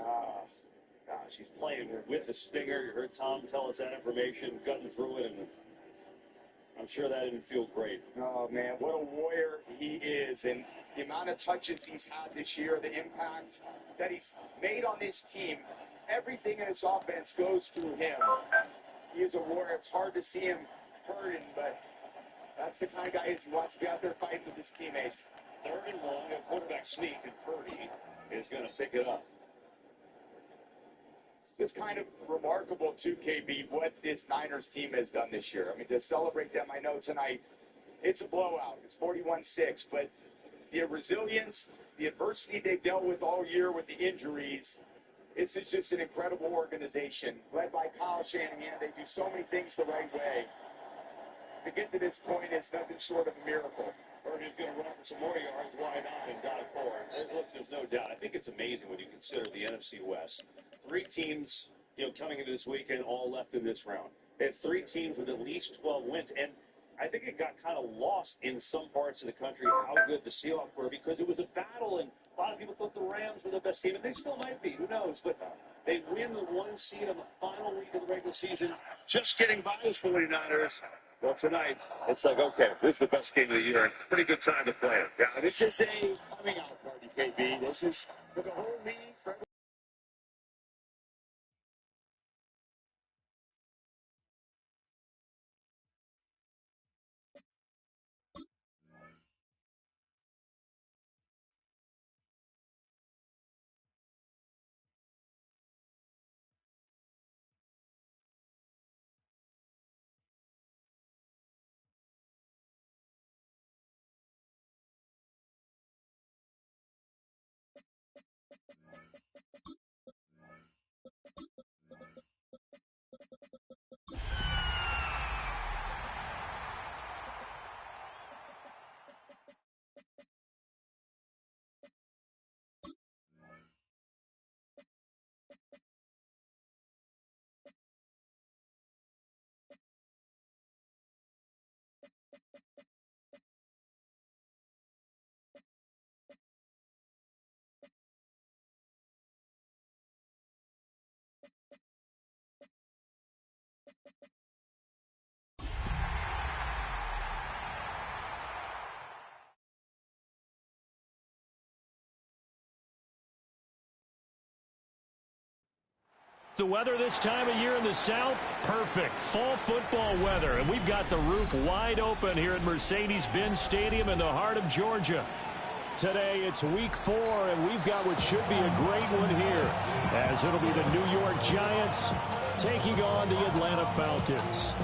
Gosh, he's playing with the stinger. You heard Tom tell us that information, gutting through it, and I'm sure that didn't feel great. Oh, man, what a warrior he is. And the amount of touches he's had this year, the impact that he's made on this team, everything in his offense goes through him. He is a warrior. It's hard to see him hurting, but that's the kind of guy he wants to be out there fighting with his teammates. 3rd and 1, a quarterback sneak, and Purdy is going to pick it up. It's just kind of remarkable, too, KB, what this Niners team has done this year. I mean, to celebrate them, I know tonight it's a blowout. It's 41-6, but the resilience, the adversity they've dealt with all year with the injuries, this is just an incredible organization. Led by Kyle Shanahan, they do so many things the right way. To get to this point is nothing short of a miracle. Purdy's going to run for some more yards. Why not? And die for it. Look, there's no doubt. I think it's amazing when you consider the NFC West. 3 teams, coming into this weekend, all left in this round. They had 3 teams with at least 12 wins. And I think it got kind of lost in some parts of the country how good the Seahawks were because it was a battle, and a lot of people thought the Rams were the best team, and they still might be. Who knows? But they win the 1 seed on the final week of the regular season, just getting by those 49ers. Well, tonight, it's like, okay, this is the best game of the year, and pretty good time to play it. Yeah, this is a coming out party, KB. This is for the whole league, for The weather this time of year in the South, perfect. Fall football weather, and we've got the roof wide open here at Mercedes-Benz Stadium in the heart of Georgia. Today, it's week 4, and we've got what should be a great one here, as it'll be the New York Giants taking on the Atlanta Falcons.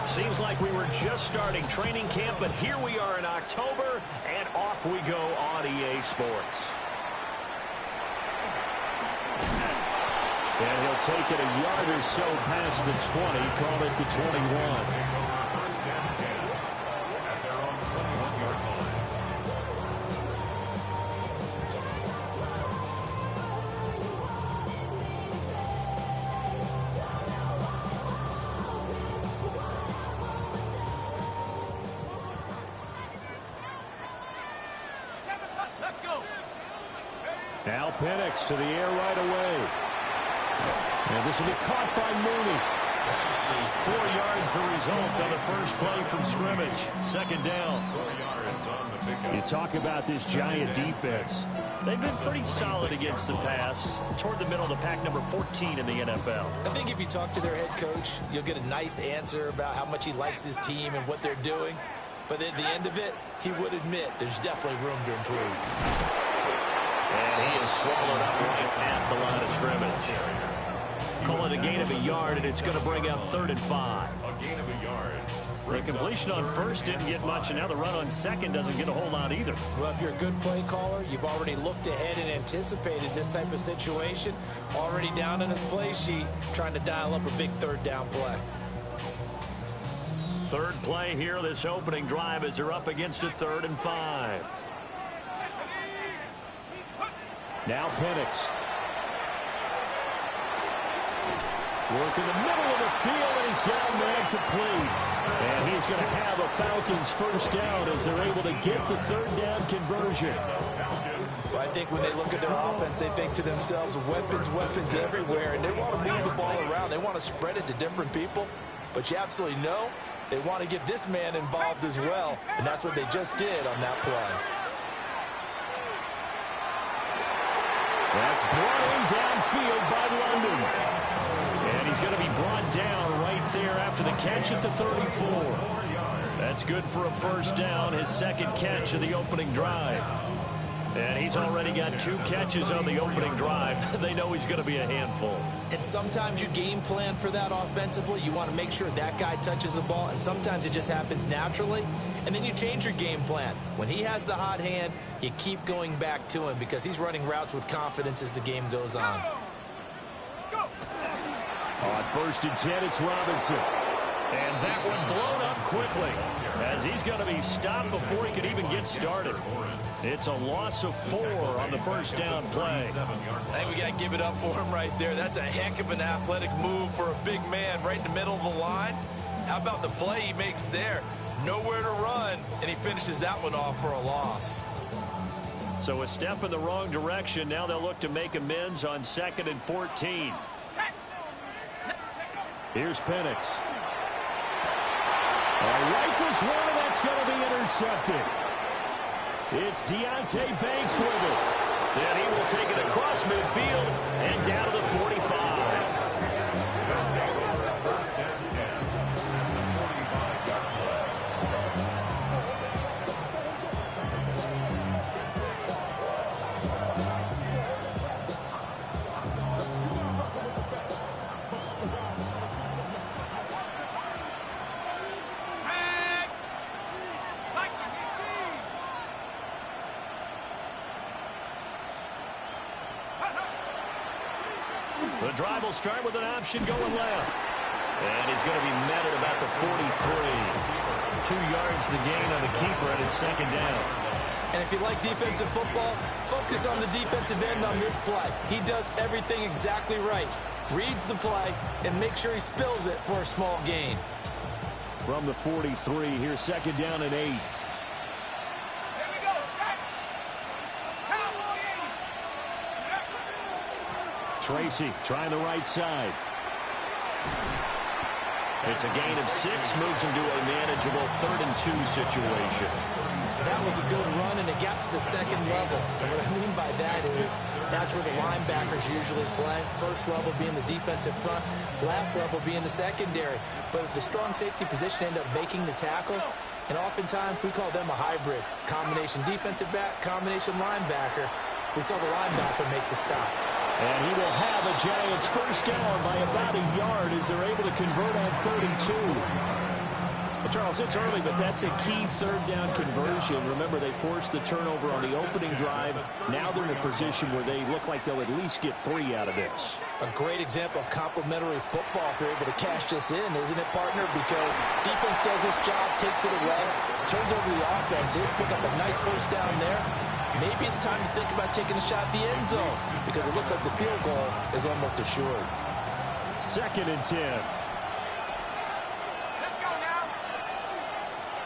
Seems like we were just starting training camp, but here we are in October, and off we go on EA Sports. And he'll take it a yard or so past the 20, call it the 21. Now Penix to the air right away. And this will be caught by Mooney. 4 yards the result on the first play from scrimmage. 2nd down. 4 yards on the pickup. You talk about this Giant defense. They've been pretty solid against the pass. Toward the middle of the pack, number 14 in the NFL. I think if you talk to their head coach, you'll get a nice answer about how much he likes his team and what they're doing. But at the end of it, he would admit there's definitely room to improve. And he is swallowed up right at the line of scrimmage. Call it a gain of a yard, and it's going to bring up 3rd and 5. A gain of a yard. The completion on first didn't get much, and now the run on second doesn't get a whole lot either. Well, if you're a good play caller, you've already looked ahead and anticipated this type of situation. Already down in his play sheet, trying to dial up a big 3rd down play. 3rd play here, this opening drive, as they're up against a 3rd and 5. Now Penix. Work in the middle of the field, and he's got a man complete. And he's going to have a Falcons first down as they're able to get the third down conversion. Well, I think when they look at their offense, they think to themselves, weapons, weapons everywhere, and they want to move the ball around. They want to spread it to different people, but you absolutely know they want to get this man involved as well, and that's what they just did on that play. That's brought in downfield by London. And he's going to be brought down right there after the catch at the 34. That's good for a first down, his second catch of the opening drive. And he's already got 2 catches on the opening drive. They know he's going to be a handful. And sometimes you game plan for that offensively. You want to make sure that guy touches the ball, and sometimes it just happens naturally. And then you change your game plan. When he has the hot hand, you keep going back to him because he's running routes with confidence as the game goes on. On 1st and 10, it's Robinson. And that one blown up quickly as he's going to be stopped before he can even get started. It's a loss of 4 on the first down play. I think we got to give it up for him right there. That's a heck of an athletic move for a big man right in the middle of the line. How about the play he makes there? Nowhere to run, and he finishes that one off for a loss. So a step in the wrong direction. Now they'll look to make amends on 2nd and 14. Here's Penix. Rifles one, and that's going to be intercepted. It's Deonte Banks with it. And he will take it across midfield and down to the 45. The drive will start with an option going left. And he's going to be met at about the 43. 2 yards the gain on the keeper, and it's 2nd down. And if you like defensive football, focus on the defensive end on this play. He does everything exactly right. Reads the play and makes sure he spills it for a small gain. From the 43, here's 2nd down and 8. Tracy trying the right side. It's a gain of 6, moves him to a manageable 3rd and 2 situation. That was a good run, and it got to the 2nd level. And what I mean by that is that's where the linebackers usually play. First level being the defensive front, last level being the secondary. But the strong safety position ended up making the tackle, and oftentimes we call them a hybrid. Combination defensive back, combination linebacker. We saw the linebacker make the stop. And he will have a Giants first down by about a yard as they're able to convert on 3rd and 2. Well, Charles, it's early, but that's a key 3rd down conversion. Remember, they forced the turnover on the opening drive. Now they're in a position where they look like they'll at least get 3 out of this. A great example of complementary football if they're able to cash this in, isn't it, partner? Because defense does this job, takes it away, turns over the offense. Here's pick up a nice first down there. Maybe it's time to think about taking a shot at the end zone because it looks like the field goal is almost assured. 2nd and 10. Let's go now.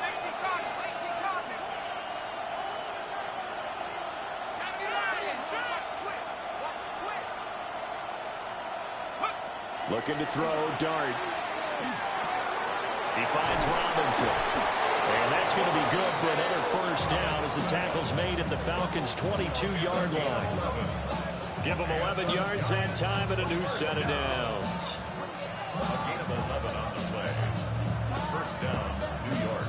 18 copy. 18 copy. Looking to throw, Dart. He finds Robinson. And that's going to be good for another first down as the tackle's made at the Falcons' 22-yard line. Give them 11 yards and time and a new set of downs. A gain of 11 on the play. First down, New York.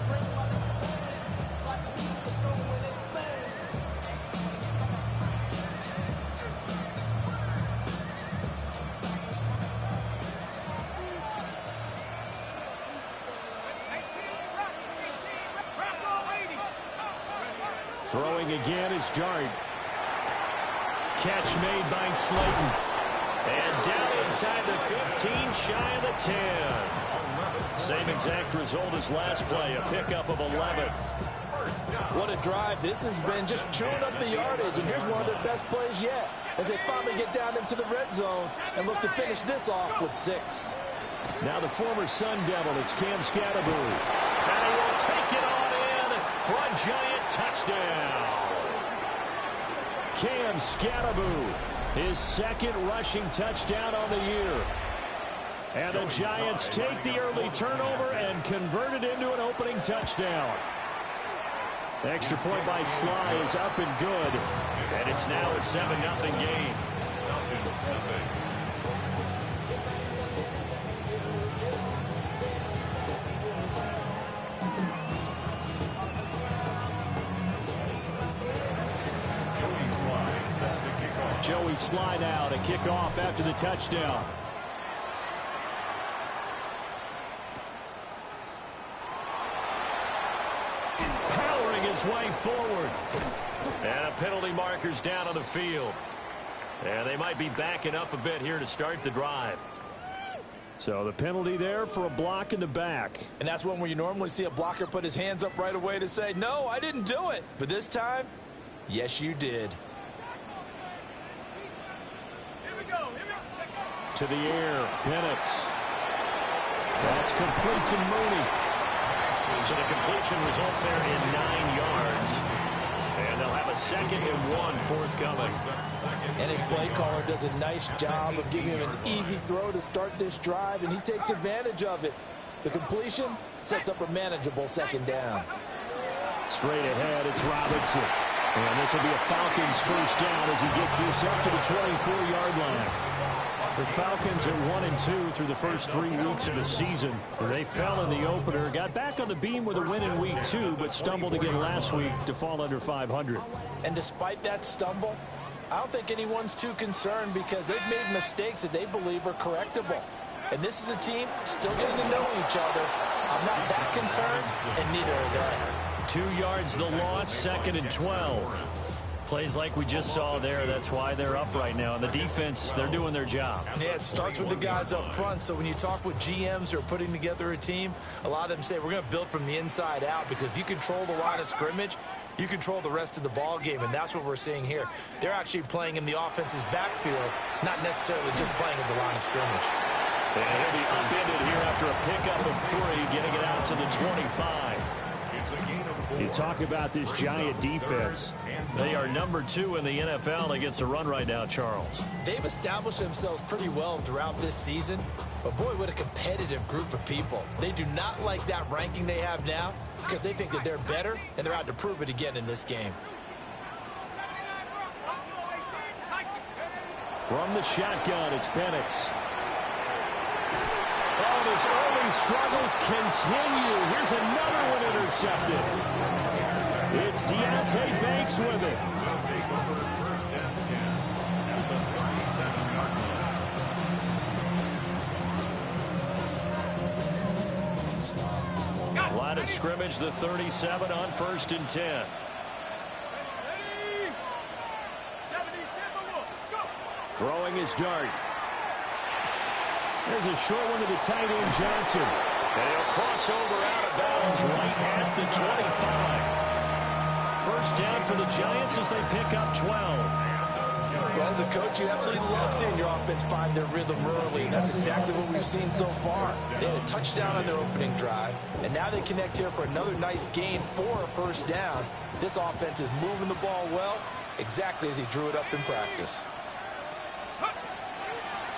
Throwing again is Dart. Catch made by Slayton. And down inside the 15, shy of the 10. Same exact result as last play, a pickup of 11. What a drive. This has been just chewing up the yardage, and here's one of their best plays yet as they finally get down into the red zone and look to finish this off with 6. Now the former Sun Devil, it's Cam Scatterbury. And he will take it on in for a Giant touchdown. Cam Scatterbury, his second rushing touchdown on the year. And the Giants take the early turnover and convert it into an opening touchdown. The extra point by Sly is up and good. And it's now a 7-0 game. Joey Sly now to kick off after the touchdown. Powering his way forward. And a penalty marker's down on the field. And they might be backing up a bit here to start the drive. So the penalty there for a block in the back. And that's one where you normally see a blocker put his hands up right away to say, no, I didn't do it. But this time, yes, you did. To the air, Penix. That's complete to Mooney. So the completion results there in 9 yards. And they'll have a 2nd and 1 forthcoming. And his play caller does a nice job of giving him an easy throw to start this drive, and he takes advantage of it. The completion sets up a manageable 2nd down. Straight ahead, it's Robinson. And this will be a Falcons first down as he gets this up to the 24-yard line. The Falcons are 1-2 through the first 3 weeks of the season. They fell in the opener, got back on the beam with a win in week 2, but stumbled again last week to fall under 500. And despite that stumble, I don't think anyone's too concerned because they've made mistakes that they believe are correctable. And this is a team still getting to know each other. I'm not that concerned, and neither are they. 2 yards the loss, 2nd and 12. Plays like we just saw there, that's why they're up right now. And the defense, they're doing their job. Yeah, it starts with the guys up front. So when you talk with GMs who are putting together a team, a lot of them say we're going to build from the inside out, because if you control the line of scrimmage, you control the rest of the ball game, and that's what we're seeing here. They're actually playing in the offense's backfield, not necessarily just playing at the line of scrimmage. And he'll be upended here after a pickup of 3, getting it out to the 25. You talk about this Giant defense. They are number 2 in the NFL against the run right now, Charles. They've established themselves pretty well throughout this season, but boy, what a competitive group of people. They do not like that ranking they have now because they think that they're better, and they're out to prove it again in this game. From the shotgun, it's Penix. Oh, his early struggles continue. Here's another one intercepted. It's Deontay Banks with it. Line of scrimmage, the 37 on 1st and 10. Throwing his dart. There's a short one to the tight end, Johnson. And he'll cross over out of bounds right at the 25. First down for the Giants as they pick up 12. Well, as a coach, you absolutely love seeing your offense find their rhythm early, and that's exactly what we've seen so far. They had a touchdown on their opening drive, and now they connect here for another nice gain for a first down. This offense is moving the ball well, exactly as he drew it up in practice.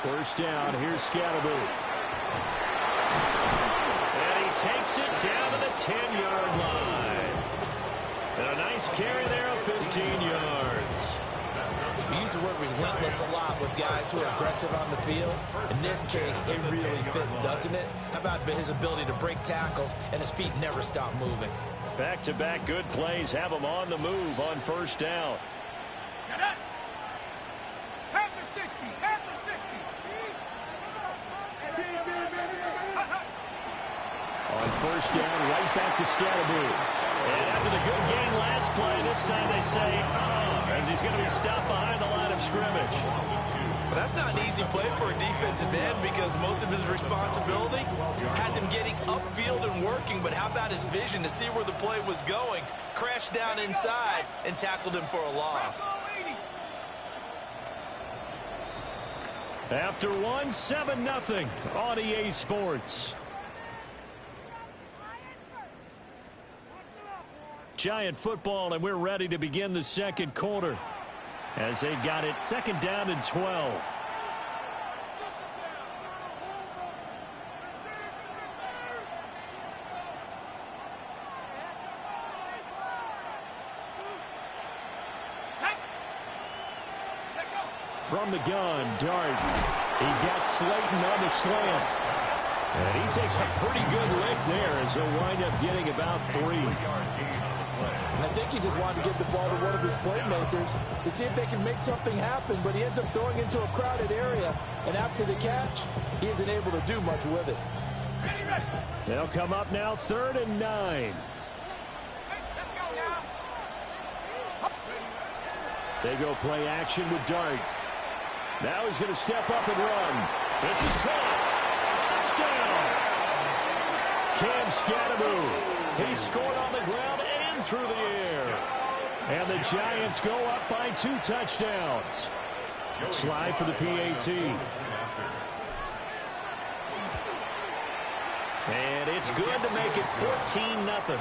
First down, here's Scatterbury. And he takes it down to the 10-yard line. And a nice carry there of 15 yards. We use the word relentless a lot with guys who are aggressive on the field. In this case, it really fits, doesn't it? How about his ability to break tackles and his feet never stop moving? Back-to-back good plays have him on the move on first down. Half the 60, half the 60. On first down, right back to Scatterbury. And after the good gain last play, this time they say, as he's going to be stopped behind the line of scrimmage. That's not an easy play for a defensive end because most of his responsibility has him getting upfield and working, but how about his vision to see where the play was going, crashed down inside, and tackled him for a loss. After one, 7-0 on EA Sports. Giant football, and we're ready to begin the second quarter as they've got it 2nd down and 12. From the gun, Dart. He's got Slayton on the slant. And he takes a pretty good lick there as he'll wind up getting about 3. I think he just wanted to get the ball to one of his playmakers to see if they can make something happen, but he ends up throwing into a crowded area, and after the catch, he isn't able to do much with it. They'll come up now 3rd and 9. They go play action with Dart. Now he's going to step up and run. This is caught. Touchdown! Cam Scatteroo. He scored on the ground and through the air. And the Giants go up by 2 touchdowns. Slide for the PAT. And it's good to make it 14-0.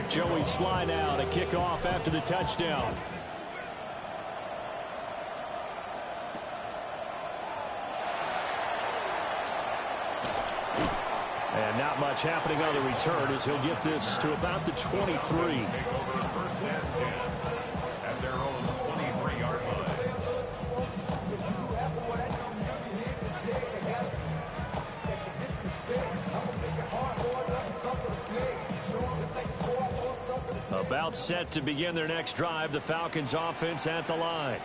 Joey Sly now to kick off after the touchdown. And not much happening on the return as he'll get this to about the 23. First and 10 at their own 23-yard line. About set to begin their next drive, the Falcons offense at the line.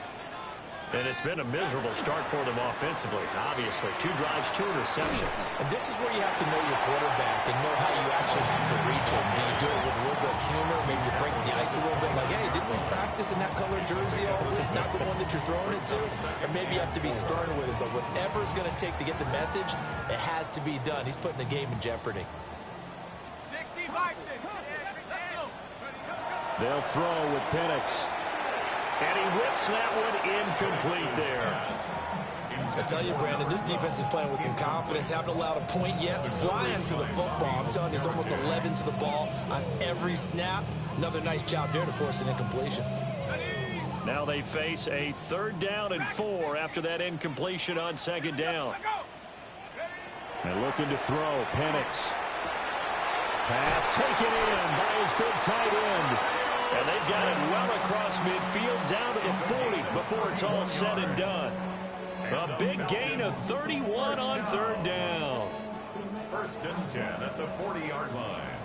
And it's been a miserable start for them offensively, obviously. 2 drives, 2 interceptions. And this is where you have to know your quarterback and know how you actually have to reach him. Do you do it with a little bit of humor? Maybe you break the ice a little bit like, hey, didn't we practice in that colored jersey all week? Not the one that you're throwing it to? Or maybe you have to be stern with it. But whatever it's going to take to get the message, it has to be done. He's putting the game in jeopardy. 60 by 6. They'll throw with Penix. And he whips that one incomplete there. I tell you, Brandon, this defense is playing with some confidence. Haven't allowed a point yet. Flying to the football. I'm telling you, it's almost 11 to the ball on every snap. Another nice job there to force an incompletion. Now they face a 3rd down and 4 after that incompletion on 2nd down. And looking to throw, Penix. Pass taken in by his big tight end. And they've got it well across midfield down to the 40 before it's all said and done. A big gain of 31 on 3rd down. First and 10 at the 40-yard line.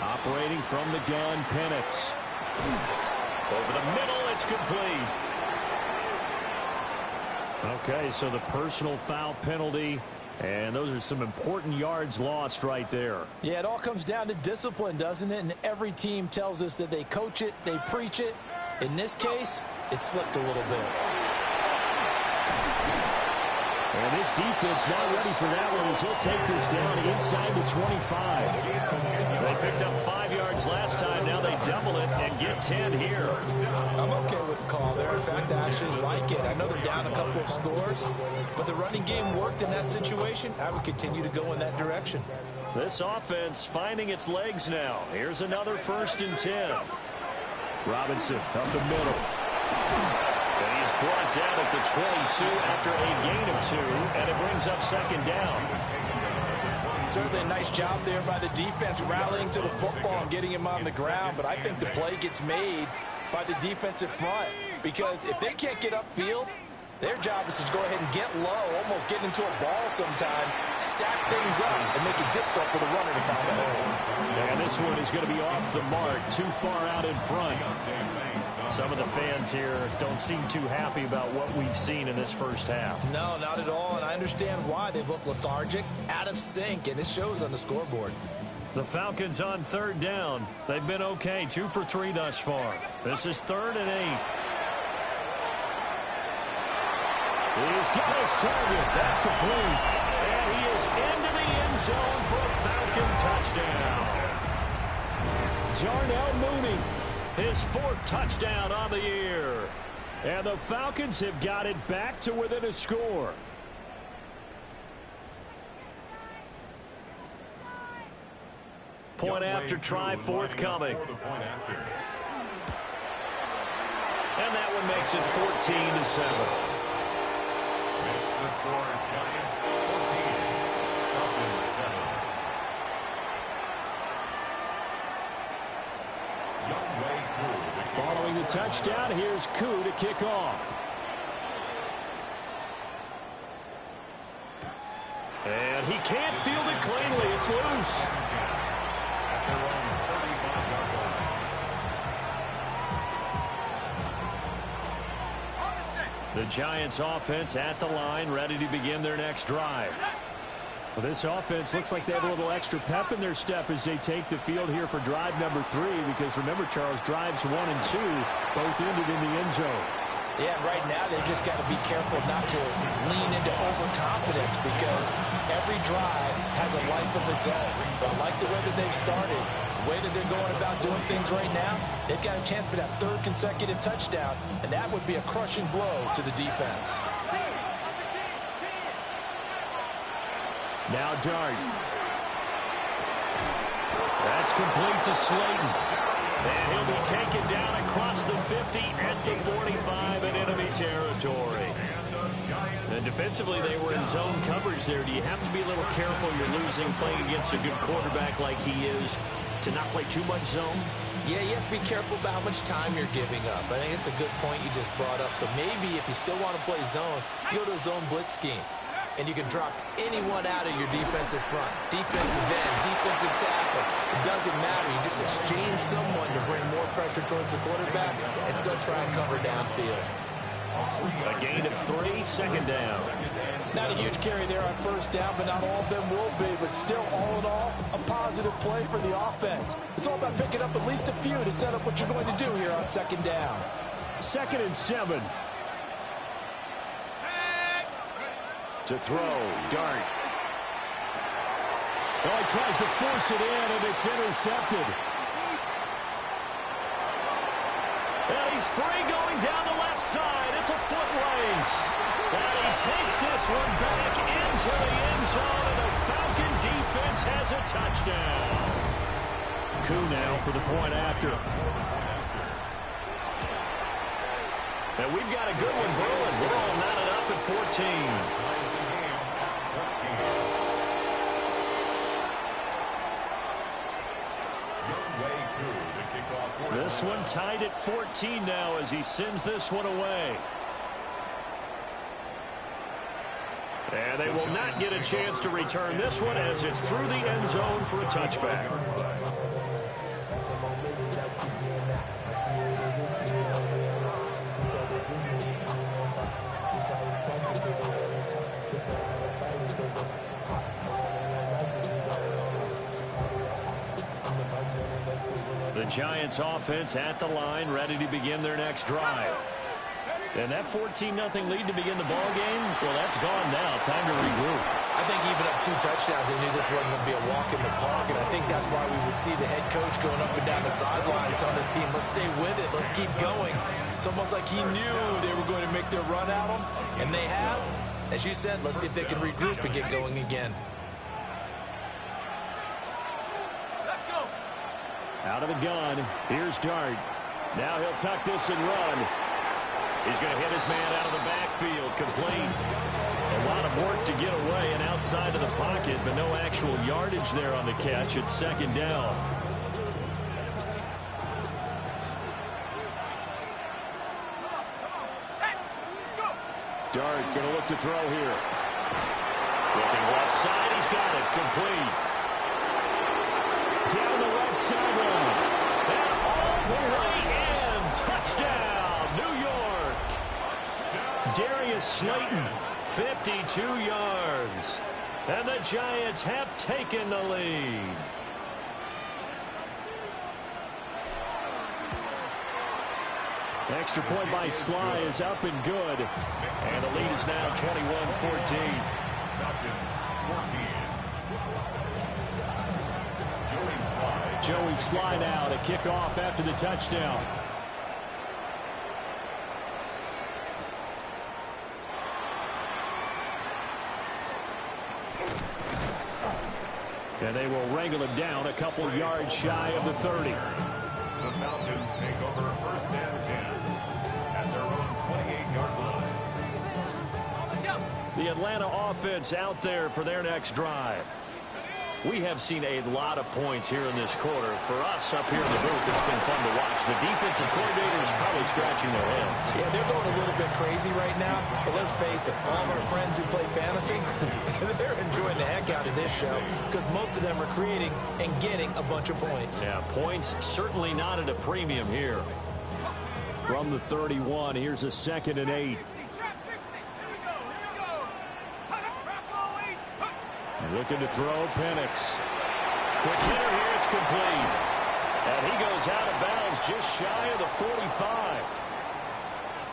Operating from the gun, Penix. Over the middle, it's complete. Okay, so the personal foul penalty, and those are some important yards lost right there. Yeah, it all comes down to discipline, doesn't it? And every team tells us that they coach it, they preach it. In this case, it slipped a little bit. And this defense not ready for that one as he'll take this down inside the 25. They picked up 5 yards last time. Now they double it and get 10 here. I'm okay with the call there. In fact, I actually like it. I know they're down a couple of scores, but the running game worked in that situation. I would continue to go in that direction. This offense finding its legs now. Here's another 1st and 10. Robinson up the middle. And he's brought down at the 22 after a gain of 2, and it brings up 2nd down. Certainly a nice job there by the defense rallying to the football and getting him on the ground, but I think the play gets made by the defensive front because if they can't get upfield, their job is to go ahead and get low, almost get into a ball sometimes, stack things up, and make it difficult for the runner to find a hole. And this one is going to be off the mark, too far out in front. Some of the fans here don't seem too happy about what we've seen in this first half. No, not at all, and I understand why. They look lethargic, out of sync, and it shows on the scoreboard. The Falcons on third down. They've been okay, 2 for 3 thus far. This is 3rd and 8. He's got his target. That's complete. And he is into the end zone for a Falcon touchdown. Darnell Mooney, his 4th touchdown on the year. And the Falcons have got it back to within a score. Point after try forthcoming. And that one makes it 14-7. Makes the score Giants 14, Falcons 7. Younghoe Koo. Following the touchdown, here's Koo to kick off. And he can't field it cleanly. It's loose. At their own 35-yard line. The Giants offense at the line, ready to begin their next drive. Well, this offense looks like they have a little extra pep in their step as they take the field here for drive number 3, because remember, Charles, drives 1 and 2 both ended in the end zone. Yeah, right now they just got to be careful not to lean into overconfidence, because every drive has a life of its own. But I like the way that they've started, the way that they're going about doing things right now. They've got a chance for that 3rd consecutive touchdown, and that would be a crushing blow to the defense. Now Dart. That's complete to Slayton. And he'll be taken down across the 50 at the 45 in enemy territory. And defensively, they were in zone coverage there. Do you have to be a little careful? You're losing, playing against a good quarterback like he is, to not play too much zone? Yeah, you have to be careful about how much time you're giving up. I think it's a good point you just brought up. So maybe if you still want to play zone, you go to a zone blitz scheme. And you can drop anyone out of your defensive front. Defensive end, defensive tackle. It doesn't matter. You just exchange someone to bring more pressure towards the quarterback and still try and cover downfield. A gain of 3, 2nd down. Not a huge carry there on 1st down, but not all of them will be. But still, all in all, a positive play for the offense. It's all about picking up at least a few to set up what you're going to do here on 2nd down. 2nd and 7. To throw, Dart. Oh, he tries to force it in, and it's intercepted. And he's free going down the left side. It's a foot race. And he takes this one back into the end zone, and the Falcon defense has a touchdown. Koo now for the point after. And we've got a good one brewing. We're all knotted up at 14. This one tied at 14 now as he sends this one away. And they will not get a chance to return this one as it's through the end zone for a touchback. The Giants offense at the line, ready to begin their next drive. And that 14-0 lead to begin the ball game, well, that's gone now. Time to regroup. I think even up 2 touchdowns, they knew this wasn't going to be a walk in the park, and I think that's why we would see the head coach going up and down the sidelines telling his team, let's stay with it, let's keep going. It's almost like he knew they were going to make their run at him, and they have. As you said, let's see if they can regroup and get going again. Out of the gun, here's Dart. Now he'll tuck this and run. He's going to hit his man out of the backfield, complete. A lot of work to get away and outside of the pocket, but no actual yardage there on the catch. It's 2nd down. Dart going to look to throw here. Looking left side, he's got it, complete. Down the left sideline. And all the way in. Touchdown. Darius Slayton, 52 yards. And the Giants have taken the lead. Extra point by Sly is up and good. And the lead is now 21-14. Falcons 14. Joey Sly now to kick off after the touchdown. And they will wrangle him down a couple yards shy of the 30. The Falcons take over 1st and 10 at their own 28-yard line. The Atlanta offense out there for their next drive. We have seen a lot of points here in this quarter. For us up here in the booth, it's been fun to watch. The defensive coordinator is probably scratching their heads. Yeah, they're going a little bit crazy right now. But let's face it, all of our friends who play fantasy, they're enjoying the heck out of this show because most of them are creating and getting a bunch of points. Yeah, points certainly not at a premium here. From the 31, here's a 2nd and 8. Looking to throw, Penix. Quick hitter here, it's complete. And he goes out of bounds just shy of the 45.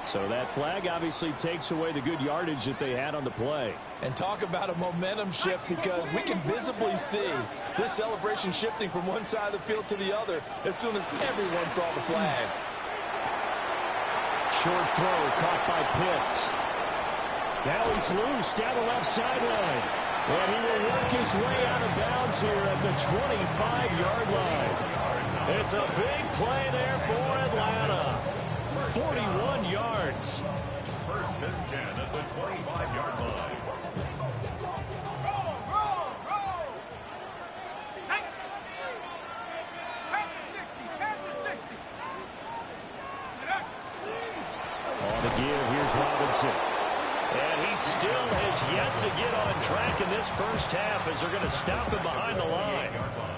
So that flag obviously takes away the good yardage that they had on the play. And talk about a momentum shift because we can visibly see this celebration shifting from one side of the field to the other as soon as everyone saw the flag. Short throw caught by Pitts. Now he's loose down the left sideline. And he will work his way out of bounds here at the 25-yard line. It's a big play there for Atlanta. 41 yards. 1st and 10 at the 25-yard line. On the give, here's Robinson. And he still has yet to get on track in this first half as they're going to stop him behind the line.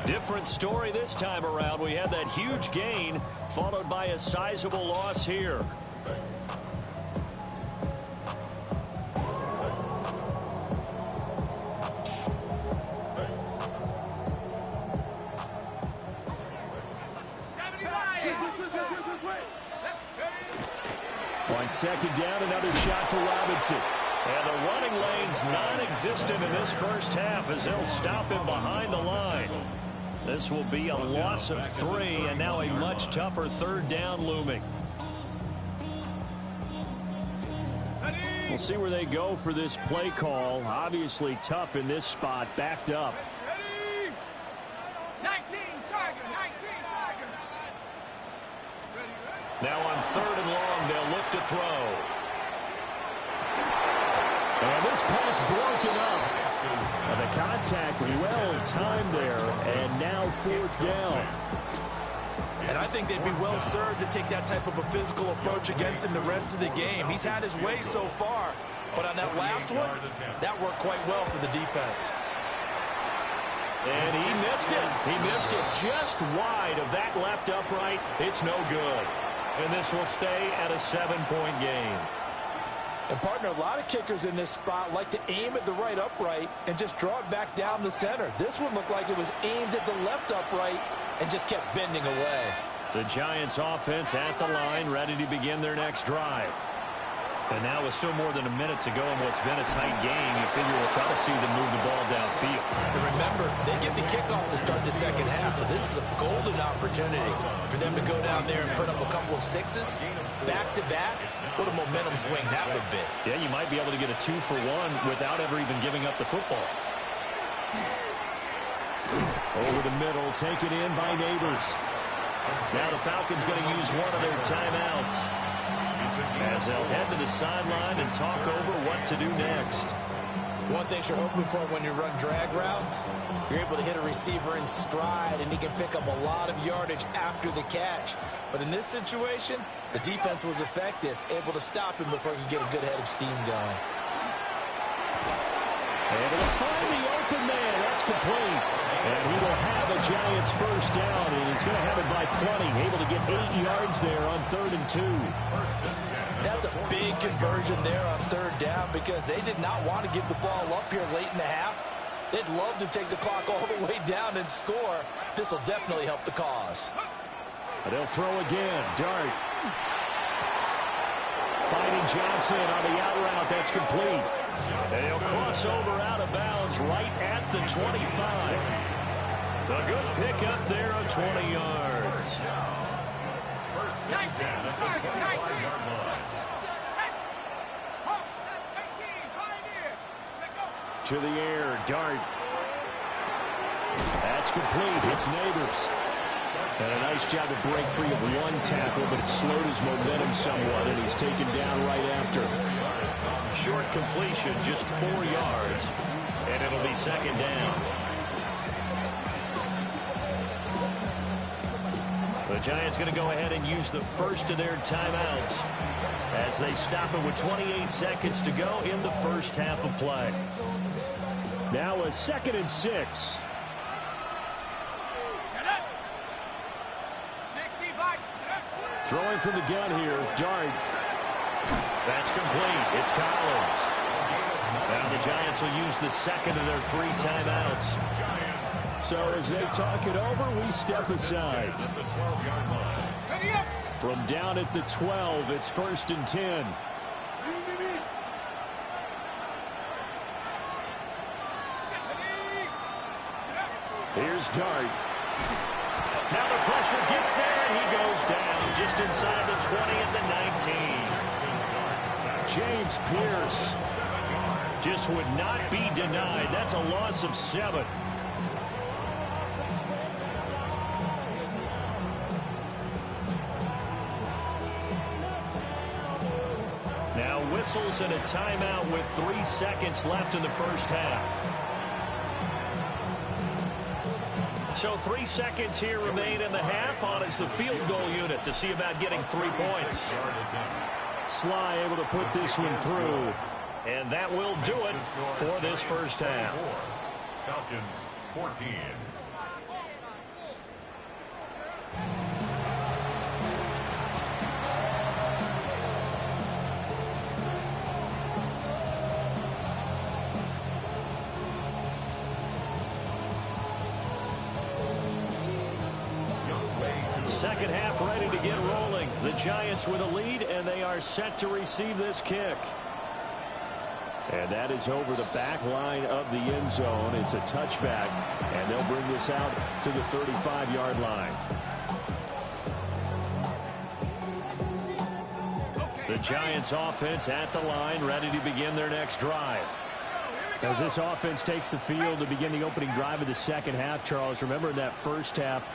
Different story this time around. We had that huge gain followed by a sizable loss here. On 2nd down, another shot for Robinson. And the running lane's non-existent in this first half as they'll stop him behind the line. This will be a loss of 3, and now a much tougher 3rd down looming. We'll see where they go for this play call. Obviously tough in this spot, backed up. 19, Tiger, 19, Tiger. Now on 3rd and long, they'll look to throw. And this pass broken up. And the contact well timed there, and now 4th down. And I think they'd be well served to take that type of a physical approach against him the rest of the game. He's had his way so far, but on that last one, that worked quite well for the defense. And he missed it. He missed it just wide of that left upright. It's no good. And this will stay at a 7-point game. And, partner, a lot of kickers in this spot like to aim at the right upright and just draw it back down the center. This one looked like it was aimed at the left upright and just kept bending away. The Giants offense at the line, ready to begin their next drive. And now with still more than a minute to go in what's been a tight game, you figure we'll try to see them move the ball downfield. And remember, they get the kickoff to start the second half, so this is a golden opportunity for them to go down there and put up a couple of 6s back-to-back. What a momentum swing that would be. Yeah, you might be able to get a 2-for-1 without ever even giving up the football. Over the middle, taken in by Neighbors. Now the Falcons going to use one of their timeouts as they'll head to the sideline and talk over what to do next. One thing you're hoping for when you run drag routes, you're able to hit a receiver in stride and he can pick up a lot of yardage after the catch. But in this situation, the defense was effective, able to stop him before he could get a good head of steam going. Able to find the open man. That's complete. And he will have a Giants first down, and he's going to have it by plenty. Able to get 8 yards there on 3rd and 2. 1st and 10 That's a big conversion there on third down because they did not want to give the ball up here late in the half. They'd love to take the clock all the way down and score. This will definitely help the cause. And they'll throw again. Dart. Finding Johnson on the out route. That's complete. And he'll cross over out of bounds right at the 25. A good pickup there of 20 yards. First and 10 at the 25-yard line. To the air, Dart. That's complete. It's Neighbors. And a nice job to break free of one tackle, but it slowed his momentum somewhat, and he's taken down right after. Short completion, just 4 yards, and it'll be second down. The Giants going to go ahead and use the first of their timeouts as they stop it with 28 seconds to go in the first half of play. Now a 2nd and 6. Throwing from the gun here, Dart. That's complete. It's Collins. Now the Giants will use the second of their 3 timeouts. So as they talk it over, we step aside. From down at the 12, it's 1st and 10. Here's Dart. Now the pressure gets there, and he goes down just inside the 20 at the 19. James Pierce just would not be denied. That's a loss of 7. Now whistles and a timeout with 3 seconds left in the first half. So 3 seconds here remain in the half on as the field goal unit to see about getting 3 points. Sly able to put this one through. And that will do it for this first half. Falcons 14. Second half ready to get rolling. The Giants with a lead, and they are set to receive this kick. And that is over the back line of the end zone. It's a touchback, and they'll bring this out to the 35-yard line. The Giants offense at the line, ready to begin their next drive. As this offense takes the field to begin the opening drive of the second half, Charles, remember in that first half,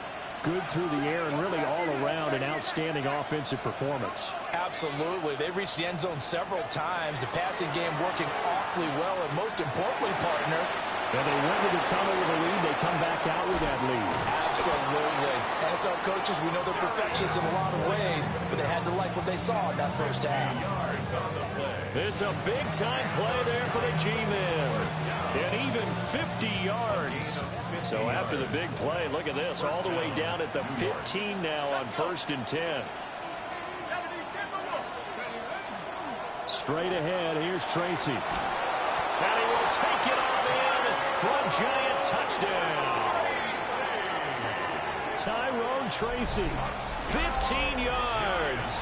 good through the air and really all around an outstanding offensive performance. Absolutely. They reached the end zone several times. The passing game working awfully well, and most importantly, partner, and they went to the tunnel with a lead. They come back out with that lead. Absolutely. NFL coaches, we know they're perfectionists in a lot of ways, but they had to like what they saw in that first half. It's a big-time play there for the G-Men. And even 50 yards. So after the big play, look at this, all the way down at the 15 now on 1st and 10. Straight ahead, here's Tracy. And he will take it on in for a Giant touchdown. Tyrone Tracy, 15 yards.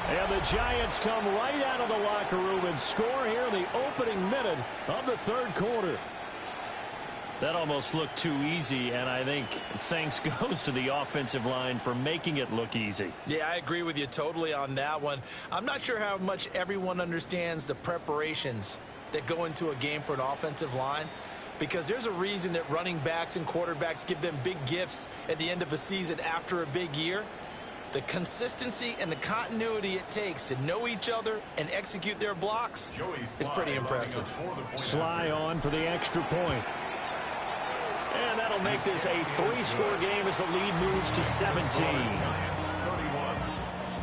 And the Giants come right out of the locker room and score here in the opening minute of the third quarter. That almost looked too easy, and I think thanks goes to the offensive line for making it look easy. Yeah, I agree with you totally on that one. I'm not sure how much everyone understands the preparations that go into a game for an offensive line, because there's a reason that running backs and quarterbacks give them big gifts at the end of a season after a big year. The consistency and the continuity it takes to know each other and execute their blocks is pretty impressive. Sly on for the extra point. And that'll make this a 3-score game as the lead moves to 17. 31.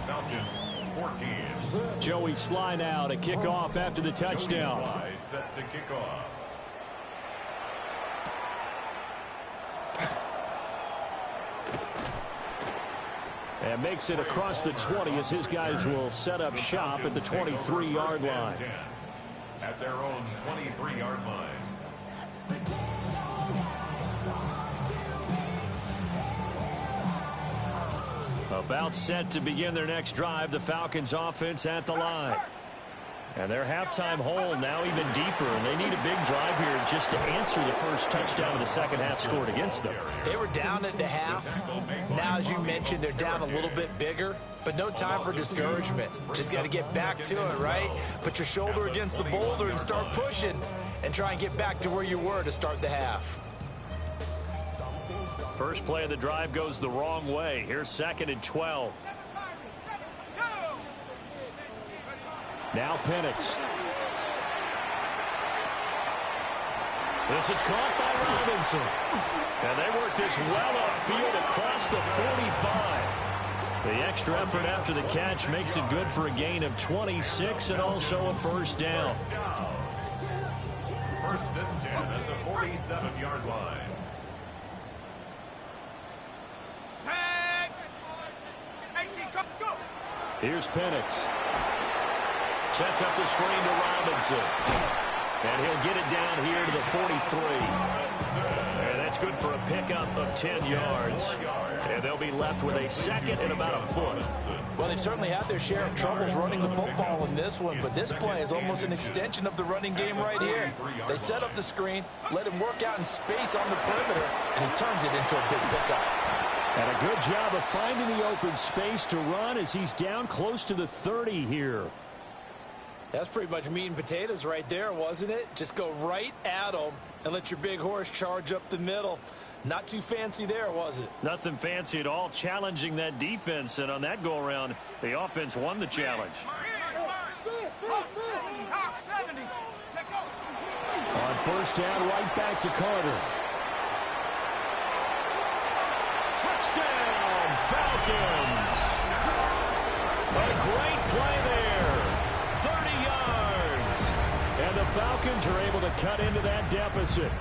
Falcons 14. Joey Sly now to kick off after the touchdown. Sly set to kick off. And makes it across the 20 as his guys will set up shop at the 23-yard line. At their own 23-yard line. About set to begin their next drive, the Falcons offense at the line. And their halftime hole now even deeper, and they need a big drive here just to answer the first touchdown of the second half scored against them. They were down at the half. Now, as you mentioned, they're down a little bit bigger, but no time for discouragement. Just got to get back to it, right? Put your shoulder against the boulder and start pushing and try and get back to where you were to start the half. First play of the drive goes the wrong way. Here's 2nd and 12. Now Penix. This is caught by Robinson. And they work this well upfield across the 45. The extra effort after the catch makes it good for a gain of 26 and also a first down. First and 10 at the 47-yard line. Here's Penix. Sets up the screen to Robinson. And he'll get it down here to the 43. And that's good for a pickup of 10 yards. And they'll be left with a second and about a foot. Well, they've certainly had their share of troubles running the football in this one, but this play is almost an extension of the running game right here. They set up the screen, let him work out in space on the perimeter, and he turns it into a big pickup. And a good job of finding the open space to run as he's down close to the 30 here. That's pretty much meat and potatoes right there, wasn't it? Just go right at them and let your big horse charge up the middle. Not too fancy there, was it? Nothing fancy at all, challenging that defense. And on that go-around, the offense won the challenge. On first down, right back to Carter. Touchdown, Falcons! A great play there. 30 yards. And the Falcons are able to cut into that deficit.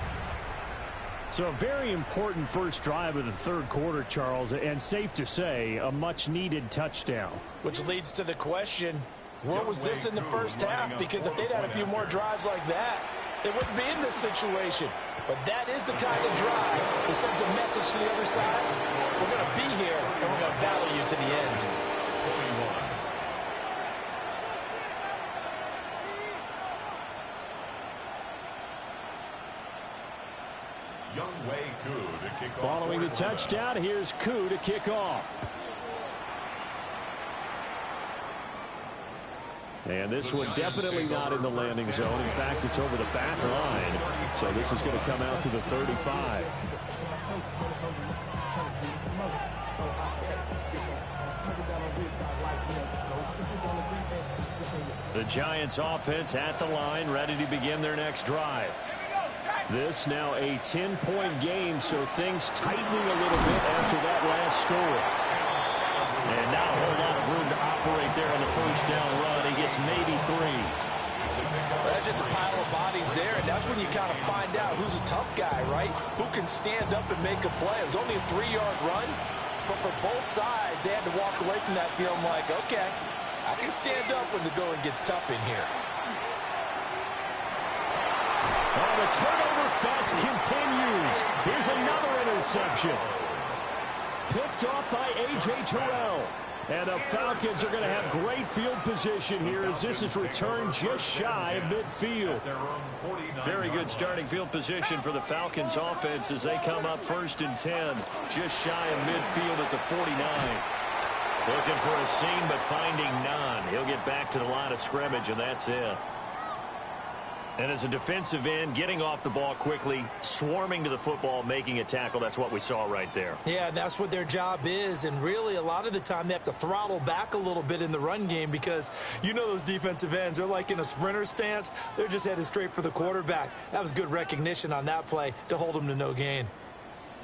So a very important first drive of the third quarter, Charles, and safe to say, a much-needed touchdown. Which leads to the question, where was this in the first half? Because if they'd had a few more drives like that, they wouldn't be in this situation. But that is the kind of drive that sends a message to the other side. We're going to be here, and we're going to battle you to the end. Following the touchdown, here's Koo to kick off. And this one definitely not in the landing zone. In fact, it's over the back line. So this is going to come out to the 35. The Giants offense at the line, ready to begin their next drive. This now a 10-point game, so things tightening a little bit after that last score. And not a whole lot of room to operate there on the first down run. He gets maybe 3. That's just a pile of bodies there, and that's when you kind of find out who's a tough guy, right? Who can stand up and make a play. It was only a 3-yard run, but for both sides, they had to walk away from that feeling like, okay, I can stand up when the going gets tough in here. Oh, the turnover fest continues. Here's another interception. Picked off by A.J. Terrell. And the Falcons are going to have great field position here as this is returned just shy of midfield. Very good starting field position for the Falcons offense as they come up 1st and 10. Just shy of midfield at the 49. Looking for a seam but finding none. He'll get back to the line of scrimmage and that's it. And as a defensive end, getting off the ball quickly, swarming to the football, making a tackle, that's what we saw right there. Yeah, that's what their job is. And really, a lot of the time, they have to throttle back a little bit in the run game because you know those defensive ends, they're like in a sprinter stance. They're just headed straight for the quarterback. That was good recognition on that play to hold them to no gain.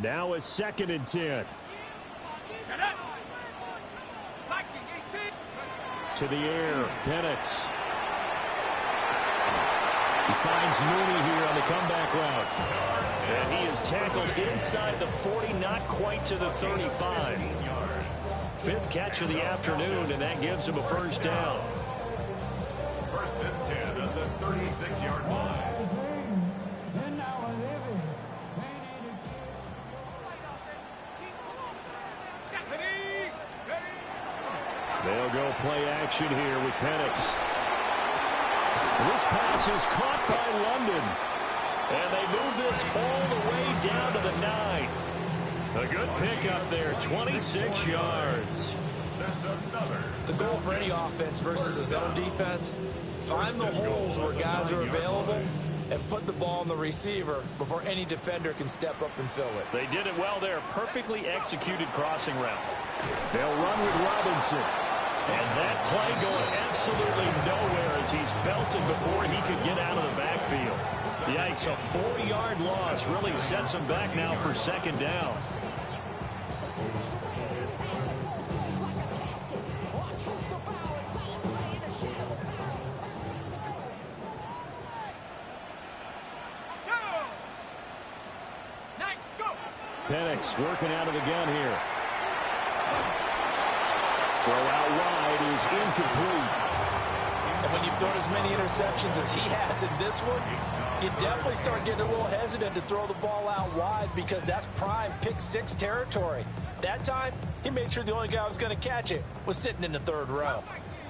Now a 2nd and 10. To the air, Penix. He finds Mooney here on the comeback route. And he is tackled inside the 40, not quite to the 35. fifth catch of the afternoon, and that gives him a first down. First and 10 at the 36-yard line. They'll go play action here with Penix. This pass is caught by London. And they move this all the way down to the 9. A good pickup there, 26 yards. The goal for any offense versus a zone defense, find the holes where guys are available and put the ball on the receiver before any defender can step up and fill it. They did it well there. Perfectly executed crossing route. They'll run with Robinson. And that play going absolutely nowhere as he's belted before he could get out of the backfield. Yikes, a 4-yard loss really sets him back now for second down. Penix working out of the gun here. Throw out wide is incomplete. And when you've thrown as many interceptions as he has in this one, you definitely start getting a little hesitant to throw the ball out wide because that's prime pick 6 territory. That time, he made sure the only guy who was going to catch it was sitting in the third row.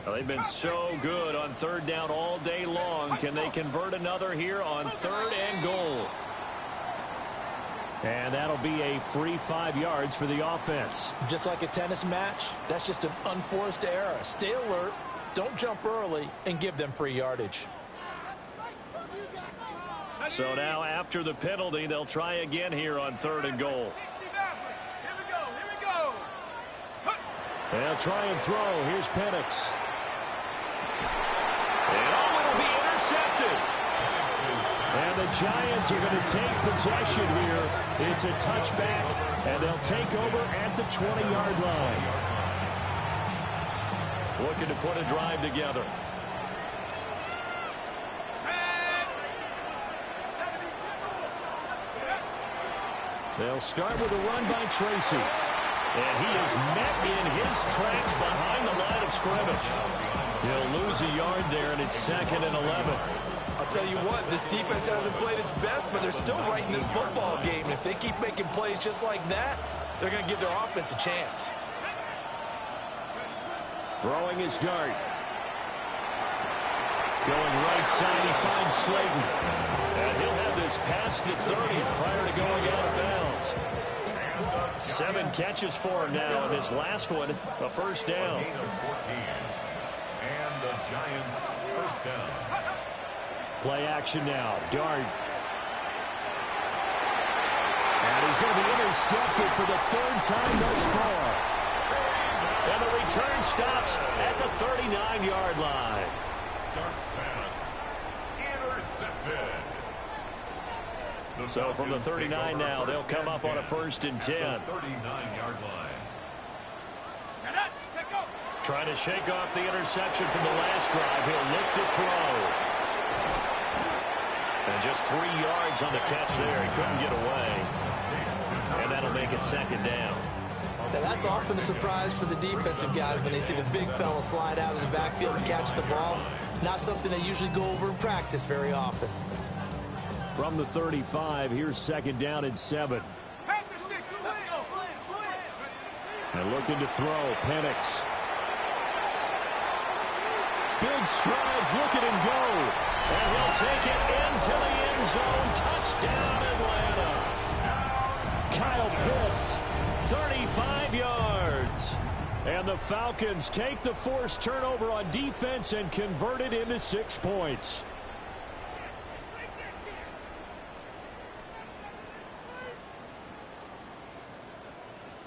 Well, they've been so good on third down all day long. Can they convert another here on third and goal? And that'll be a free 5 yards for the offense. Just like a tennis match, that's just an unforced error. Stay alert, don't jump early, and give them free yardage. So now after the penalty, they'll try again here on third and goal. They'll try and throw. Here's Penix. And it'll be intercepted. And the Giants are going to take possession here. It's a touchback, and they'll take over at the 20-yard line. Looking to put a drive together. They'll start with a run by Tracy. And he is met in his tracks behind the line of scrimmage. He'll lose a yard there, and it's 2nd and 11. I'll tell you what, this defense hasn't played its best, but they're still right in this football game. And if they keep making plays just like that, they're going to give their offense a chance. Throwing his dart. Going right side, he finds Slayton. And he'll have this past the 30 prior to going out of bounds. 7 catches for him now, and his last one, a first down. And the Giants first down. Play action now. Dart. And he's going to be intercepted for the 3rd time thus far. And the return stops at the 39-yard line. Dart's pass intercepted. So from the 39 now, they'll come up on a 1st and 10. 39-yard line. Trying to shake off the interception from the last drive. He'll look to throw. And just 3 yards on the catch there. He couldn't get away. And that'll make it 2nd down. Now that's often a surprise for the defensive guys when they see the big fella slide out of the backfield and catch the ball. Not something they usually go over in practice very often. From the 35, here's 2nd down and 7. And looking to throw, Penix. Big strides, look at him go. And he'll take it into the end zone. Touchdown, Atlanta. Kyle Pitts, 35 yards. And the Falcons take the forced turnover on defense and convert it into 6 points.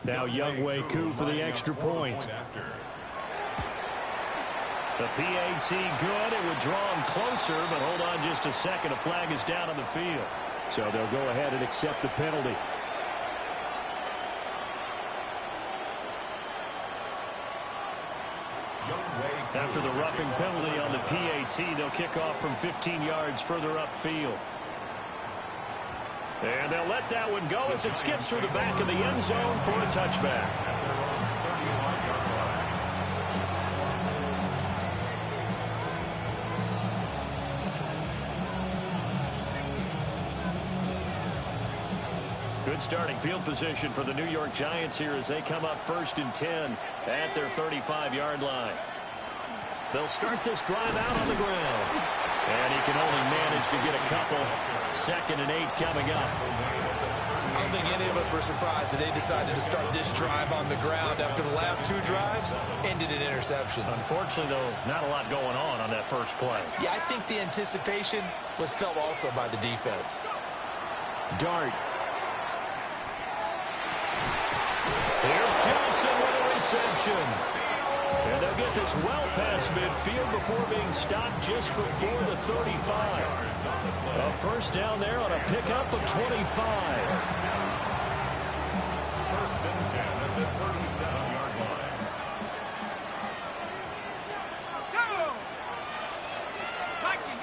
Now Younghoe Koo for the extra point. The PAT good. It would draw him closer, but hold on just a second. A flag is down on the field. So they'll go ahead and accept the penalty. After the roughing penalty on the PAT, they'll kick off from 15 yards further upfield. And they'll let that one go as it skips through the back of the end zone for a touchback. Good starting field position for the New York Giants here as they come up 1st and 10 at their 35-yard line. They'll start this drive out on the ground. And he can only manage to get a couple. 2nd and 8 coming up. I don't think any of us were surprised that they decided to start this drive on the ground after the last 2 drives ended in interceptions. Unfortunately, though, not a lot going on that first play. Yeah, I think the anticipation was felt also by the defense. Dart. Here's Johnson with a reception. And they'll get this well past midfield before being stopped just before the 35. A first down there on a pickup of 25. 1st and 10 at the 37-yard line. Go! Viking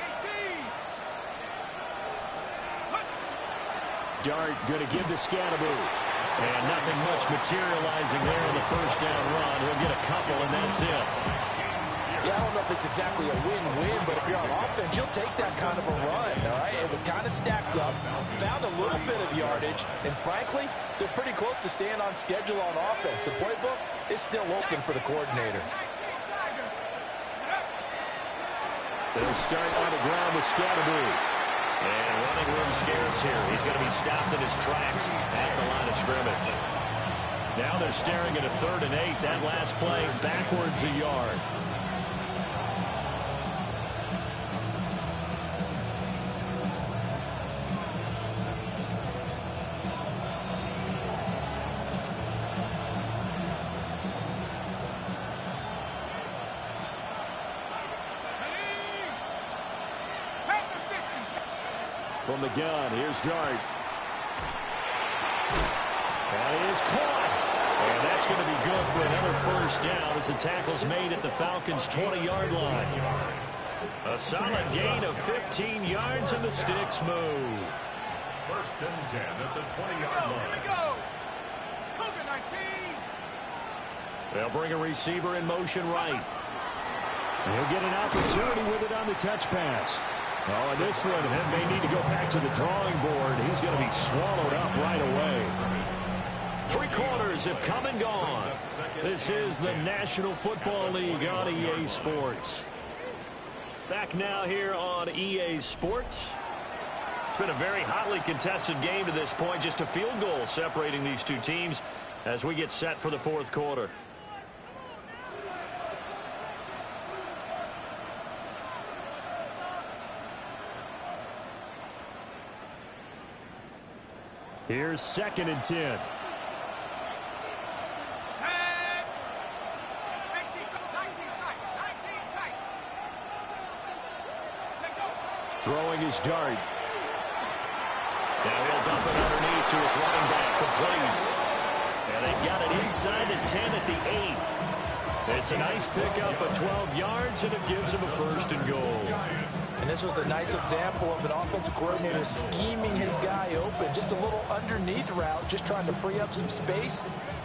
18. Dart going to give to Scatteroo. And nothing much materializing there on the first down run. He'll get a couple, and that's it. Yeah, I don't know if it's exactly a win-win, but if you're on offense, you'll take that kind of a run, all right? It was kind of stacked up, found a little bit of yardage, and frankly, they're pretty close to staying on schedule on offense. The playbook is still open for the coordinator. They'll start on the ground with Scatteroo. And running room scarce here. He's going to be stopped in his tracks at the line of scrimmage. Now they're staring at a 3rd and 8. That last play backwards a yard. From the gun, here's Dart. That is caught. And that's going to be good for another first down as the tackle's made at the Falcons' 20-yard line. A solid gain of 15 yards and the sticks move. 1st and 10 at the 20-yard line. Here we go. COVID-19. They'll bring a receiver in motion right. He'll get an opportunity with it on the touch pass. Oh, and this one may need to go back to the drawing board. He's going to be swallowed up right away. 3 quarters have come and gone. This is the National Football League on EA Sports. Back now here on EA Sports. It's been a very hotly contested game to this point. Just a field goal separating these two teams as we get set for the 4th quarter. Here's 2nd and 10. Set. 19 tight. 19 tight. Take go. Throwing his Dart. Now he'll dump it underneath to his running back, complete. And they've got it inside the 10 at the 8. It's a nice pickup of 12 yards, and it gives him a 1st and goal. And this was a nice example of an offensive coordinator scheming his guy open. Just a little underneath route, just trying to free up some space,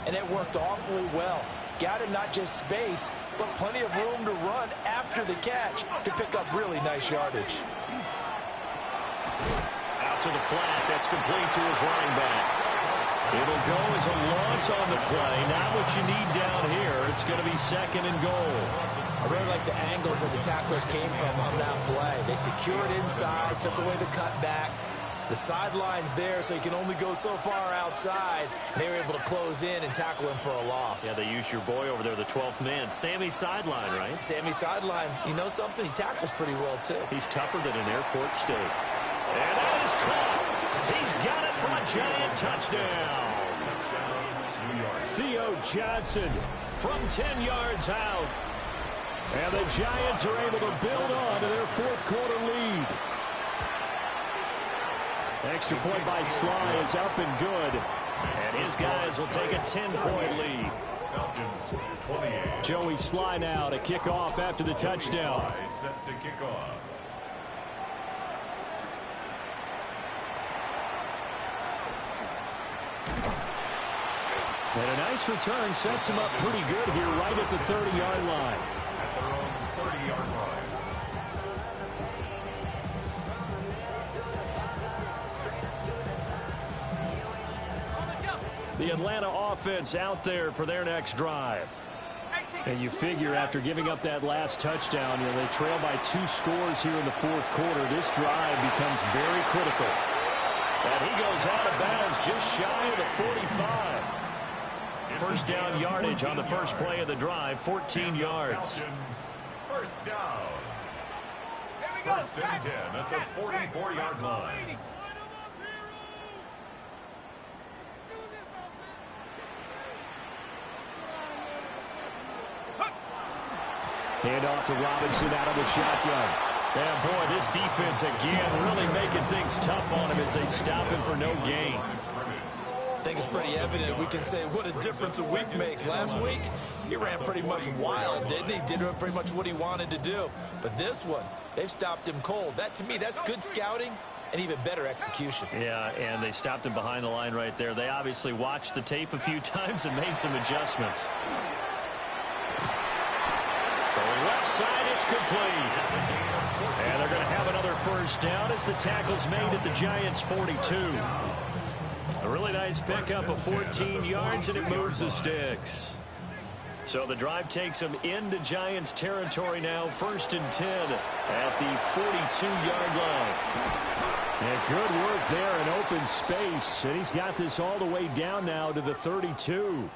and it worked awfully well. Got him not just space, but plenty of room to run after the catch to pick up really nice yardage. Out to the flat, that's complete to his running back. It'll go as a loss on the play. Not what you need down here. It's going to be 2nd and goal. I really like the angles that the tacklers came from on that play. They secured inside, took away the cutback. The sideline's there, so you can only go so far outside. And they were able to close in and tackle him for a loss. Yeah, they used your boy over there, the 12th man. Sammy Sideline, right? Sammy Sideline. You know something? He tackles pretty well, too. He's tougher than an airport steak. And that is caught. He's got it for a Giant touchdown. Theo Johnson from 10 yards out. And the Giants are able to build on to their 4th quarter lead. Extra point by Sly is up and good. And his guys will take a 10-point lead. Falcons 28. Joey Sly now to kick off after the touchdown. Set to kick off. And a nice return sets him up pretty good here right at the 30-yard line. At their own 30-yard line. The Atlanta offense out there for their next drive. And you figure after giving up that last touchdown, they trail by 2 scores here in the fourth quarter. This drive becomes very critical. And he goes out of bounds just shy of the 45. First down yardage on the first play of the drive, 14 yards. First down. First and 10. That's a 44-yard line. Hand off to Robinson out of the shotgun. And boy, this defense again really making things tough on him as they stop him for no gain. I think it's pretty evident. We can say what a difference a week makes. Last week, he ran pretty much wild, didn't he? Did pretty much what he wanted to do. But this one, they've stopped him cold. That, to me, that's good scouting and even better execution. Yeah, and they stopped him behind the line right there. They obviously watched the tape a few times and made some adjustments. Throwing left side, it's complete. And they're going to have another first down as the tackle's made at the Giants' 42. A really nice pickup of 14 yards, and it moves the sticks. So the drive takes them into Giants territory now, 1st and 10 at the 42-yard line. And good work there in open space, and he's got this all the way down now to the 32.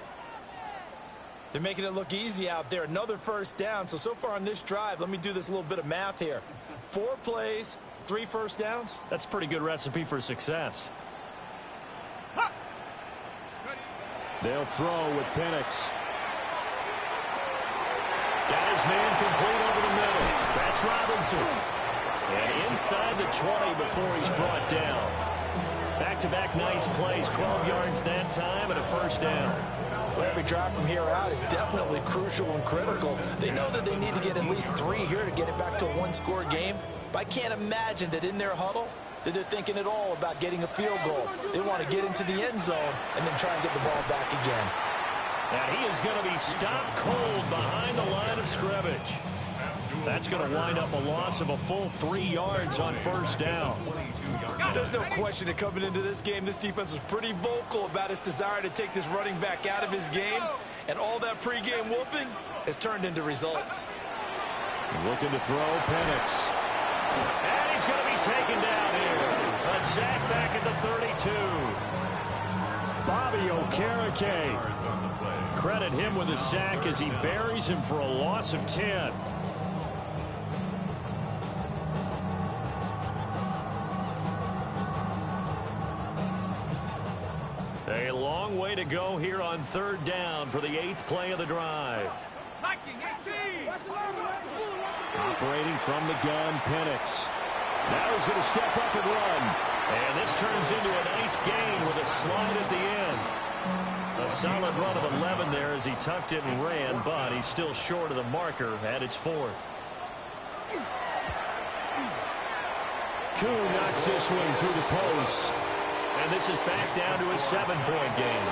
They're making it look easy out there. Another first down. So far on this drive, let me do this little bit of math here. 4 plays, 3 first downs. That's a pretty good recipe for success. They'll throw with Penix. Got his man complete over the middle. That's Robinson. And inside the 20 before he's brought down. Back-to-back nice plays, 12 yards that time and a first down. Well, every drive from here out is definitely crucial and critical. They know that they need to get at least 3 here to get it back to a 1-score game. But I can't imagine that in their huddle that they're thinking at all about getting a field goal. They want to get into the end zone and then try and get the ball back again. And he is going to be stopped cold behind the line of scrimmage. That's going to wind up a loss of a full 3 yards on first down. There's no question that coming into this game, this defense was pretty vocal about its desire to take this running back out of his game. And all that pregame wolfing has turned into results. Looking to throw Penix. And he's going to be taken down here. A sack back at the 32. Bobby Okereke. Credit him with a sack as he buries him for a loss of 10. A long way to go here on 3rd down for the 8th play of the drive. Operating from the gun, Penix. Now he's going to step up and run. And this turns into a nice gain with a slide at the end. A solid run of 11 there as he tucked it and ran, but he's still short of the marker at its 4th. Kuhn knocks this one through the post. And this is back down to a 7-point game.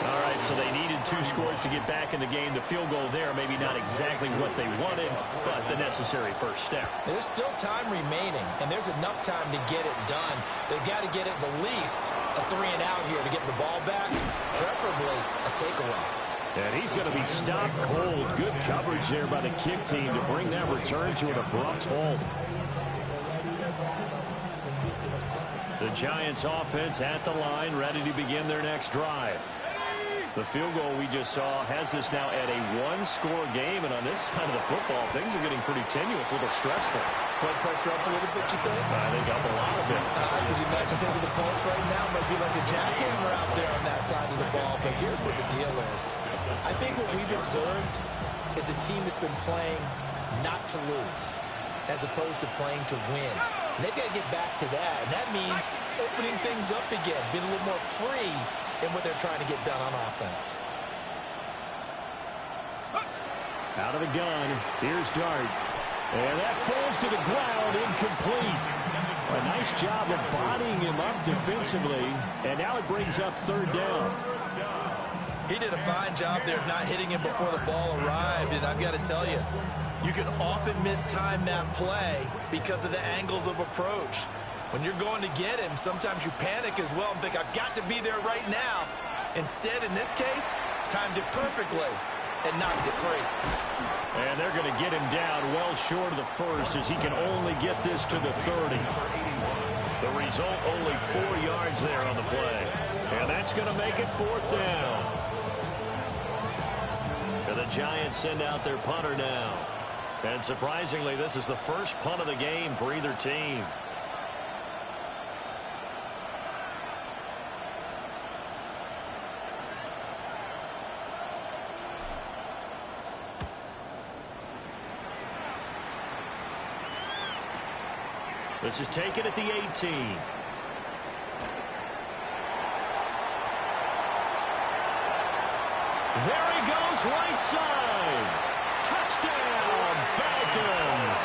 All right, so they needed 2 scores to get back in the game. The field goal there, maybe not exactly what they wanted, but the necessary first step. There's still time remaining, and there's enough time to get it done. They've got to get at the least a 3-and-out here to get the ball back, preferably a takeaway. And he's going to be stopped cold. Good coverage there by the kick team to bring that return to an abrupt halt. The Giants offense at the line, ready to begin their next drive. The field goal we just saw has us now at a 1-score game, and on this side of the football, things are getting pretty tenuous, a little stressful. Blood pressure up a little bit, you think? I think up a lot of it. Could you imagine taking the pulse right now? Might be like a jackhammer out there on that side of the ball, but here's what the deal is. I think what we've observed is a team that's been playing not to lose, as opposed to playing to win. And they've got to get back to that, and that means opening things up again, being a little more free in what they're trying to get done on offense. Out of the gun, here's Dart. And that falls to the ground, incomplete. A nice job of bodying him up defensively, and now it brings up 3rd down. He did a fine job there of not hitting him before the ball arrived, and I've got to tell you, you can often mistime that play because of the angles of approach. When you're going to get him, sometimes you panic as well and think, I've got to be there right now. Instead, in this case, timed it perfectly and knocked it free. And they're going to get him down well short of the first as he can only get this to the 30. The result, only 4 yards there on the play. And that's going to make it 4th down. And the Giants send out their punter now. And surprisingly, this is the first punt of the game for either team. This is taken at the 18. There he goes, right side. Touchdown, Falcons.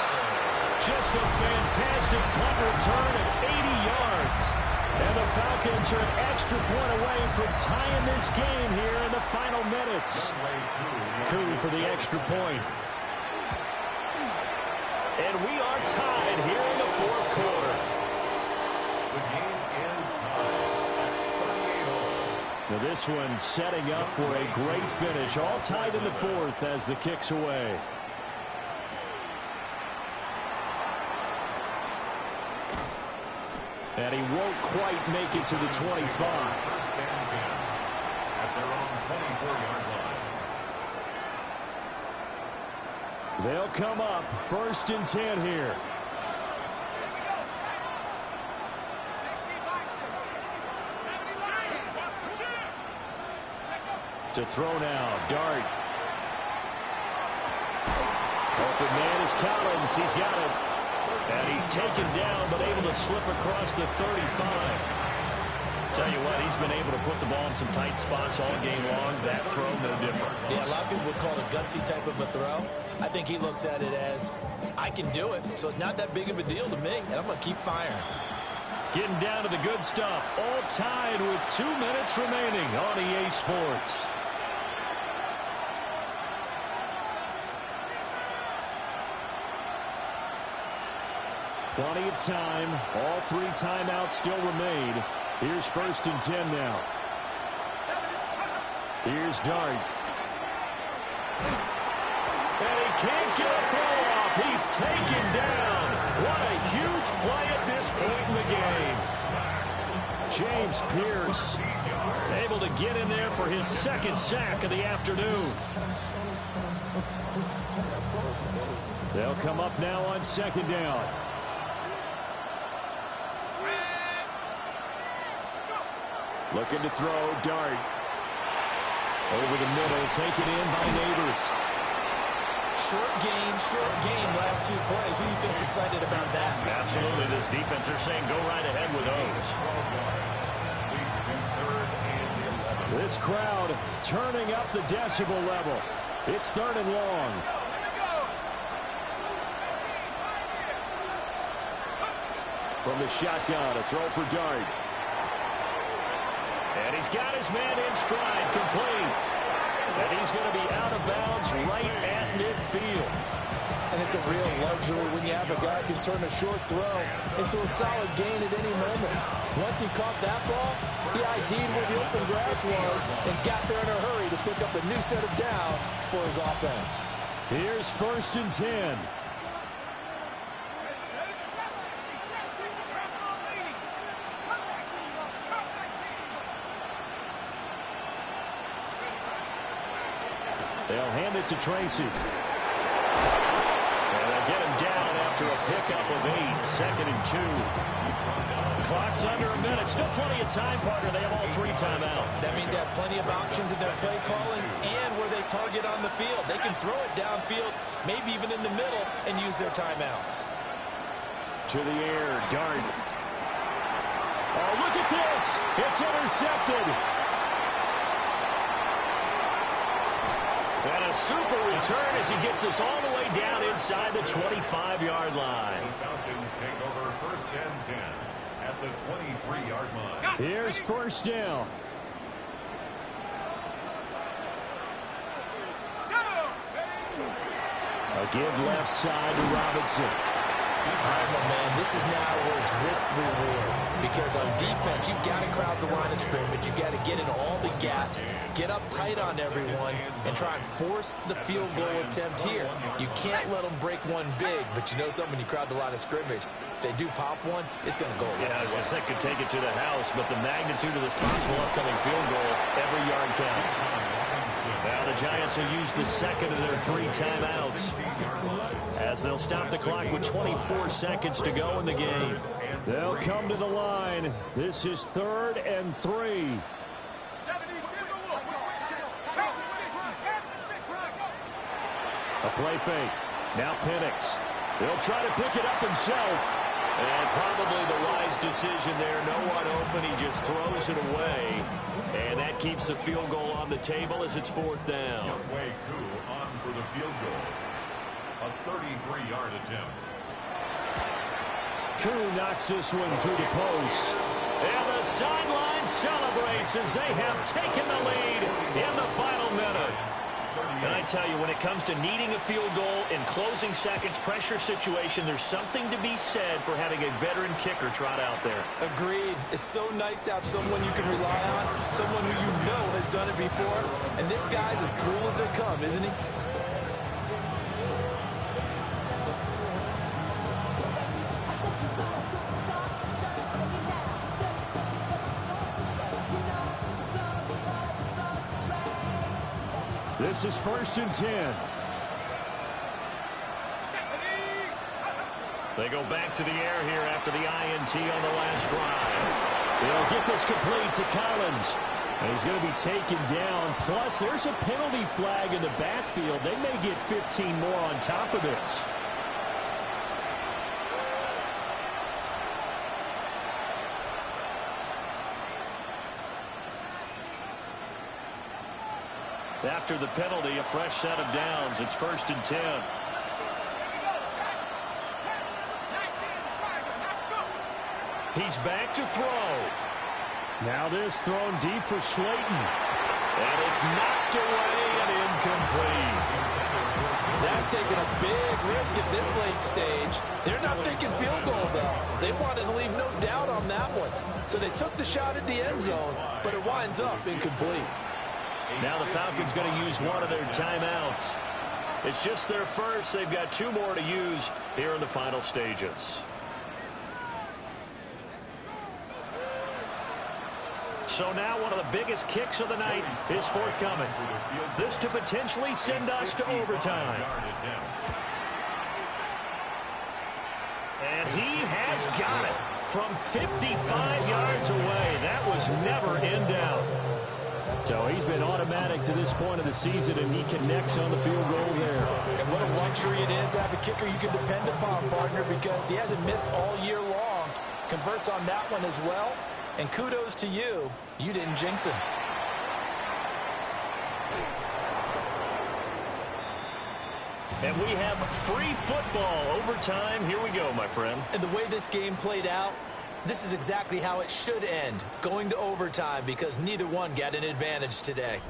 Just a fantastic punt return at 80 yards. And the Falcons are an extra point away from tying this game here in the final minutes. Coup for the extra point. And we are tied here in the 4th quarter. The game is tied at 38. Now this one setting up for a great finish. All tied in the 4th as the kick's away. And he won't quite make it to the 25. First and 10 at their own 24-yard line. They'll come up 1st and 10 here. To throw now, Dart. Open man is Collins. He's got it. And he's taken down, but able to slip across the 35. Tell you what, he's been able to put the ball in some tight spots all game long. That throw, no different. Yeah, a lot of people would call it a gutsy type of a throw. I think he looks at it as, I can do it, so it's not that big of a deal to me, and I'm going to keep firing. Getting down to the good stuff. All tied with 2 minutes remaining on EA Sports. Plenty of time. All 3 timeouts still remain. Here's 1st and 10 now. Here's Dart. And he can't get a throw off. He's taken down. What a huge play at this point in the game. James Pierce able to get in there for his 2nd sack of the afternoon. They'll come up now on 2nd down. Looking to throw, Dart. Over the middle, taken in by Neighbors. Short game, last 2 plays. Who do you think's excited about that? Absolutely, this defense are saying go right ahead with those. This crowd turning up the decibel level. It's 3rd and long. From the shotgun, a throw for Dart. And he's got his man in stride, complete. And he's going to be out of bounds right at midfield. And it's a real luxury when you have a guy who can turn a short throw into a solid gain at any moment. Once he caught that ball, he ID'd where the open grass was and got there in a hurry to pick up a new set of downs for his offense. Here's 1st and 10. They'll hand it to Tracy. And they'll get him down after a pickup of 8. 2nd and 2. Clock's under a minute. Still plenty of time, partner. They have all 3 timeouts. That means they have plenty of options in their play calling and where they target on the field. They can throw it downfield, maybe even in the middle, and use their timeouts. To the air, Dart. Oh, look at this. It's intercepted. And a super return as he gets us all the way down inside the 25-yard line. The Falcons take over 1st and 10 at the 23-yard line. Here's 1st down. Go! A give left side to Robinson. All right, my man, And this is now where it's risk-reward. Because on defense, you've got to crowd the line of scrimmage. You've got to get in all the gaps, get up tight on everyone, and try and force the field goal attempt here. You can't let them break one big, but you know something, when you crowd the line of scrimmage, if they do pop one, it's going to go away. Yeah, I was going to say, could take it to the house, but the magnitude of this possible upcoming field goal, every yard counts. Now the Giants will use the second of their 3 timeouts as they'll stop the clock with 24 seconds to go in the game. They'll come to the line. This is 3rd and 3. A play fake. Now Penix. He'll try to pick it up himself. And probably the wise decision there. No one open. He just throws it away. And that keeps the field goal on the table as it's 4th down. Younghoe Koo on for the field goal. A 33-yard attempt. Koo knocks this one through the post. And the sideline celebrates as they have taken the lead in the final minute. And I tell you, when it comes to needing a field goal in closing seconds, pressure situation, there's something to be said for having a veteran kicker trot out there. Agreed. It's so nice to have someone you can rely on, someone who you know has done it before. And this guy's as cool as they come, isn't he? This is 1st and 10. They go back to the air here after the INT on the last drive. They'll get this complete to Collins. And he's going to be taken down. Plus, there's a penalty flag in the backfield. They may get 15 more on top of this. After the penalty, a fresh set of downs. It's 1st and 10. He's back to throw. Now this thrown deep for Slayton. And it's knocked away and incomplete. That's taking a big risk at this late stage. They're not thinking field goal, though. They wanted to leave no doubt on that one. So they took the shot at the end zone, but it winds up incomplete. Now the Falcons going to use one of their timeouts. It's just their first. They've got 2 more to use here in the final stages. So now one of the biggest kicks of the night is forthcoming. This to potentially send us to overtime. And he has got it from 55 yards away. That was never in doubt. So he's been automatic to this point of the season, and he connects on the field goal there. And what a luxury it is to have a kicker you can depend upon, partner, because he hasn't missed all year long. Converts on that one as well. And kudos to you. You didn't jinx him. And we have free football overtime. Here we go, my friend. And the way this game played out, this is exactly how it should end, going to overtime, because neither one got an advantage today.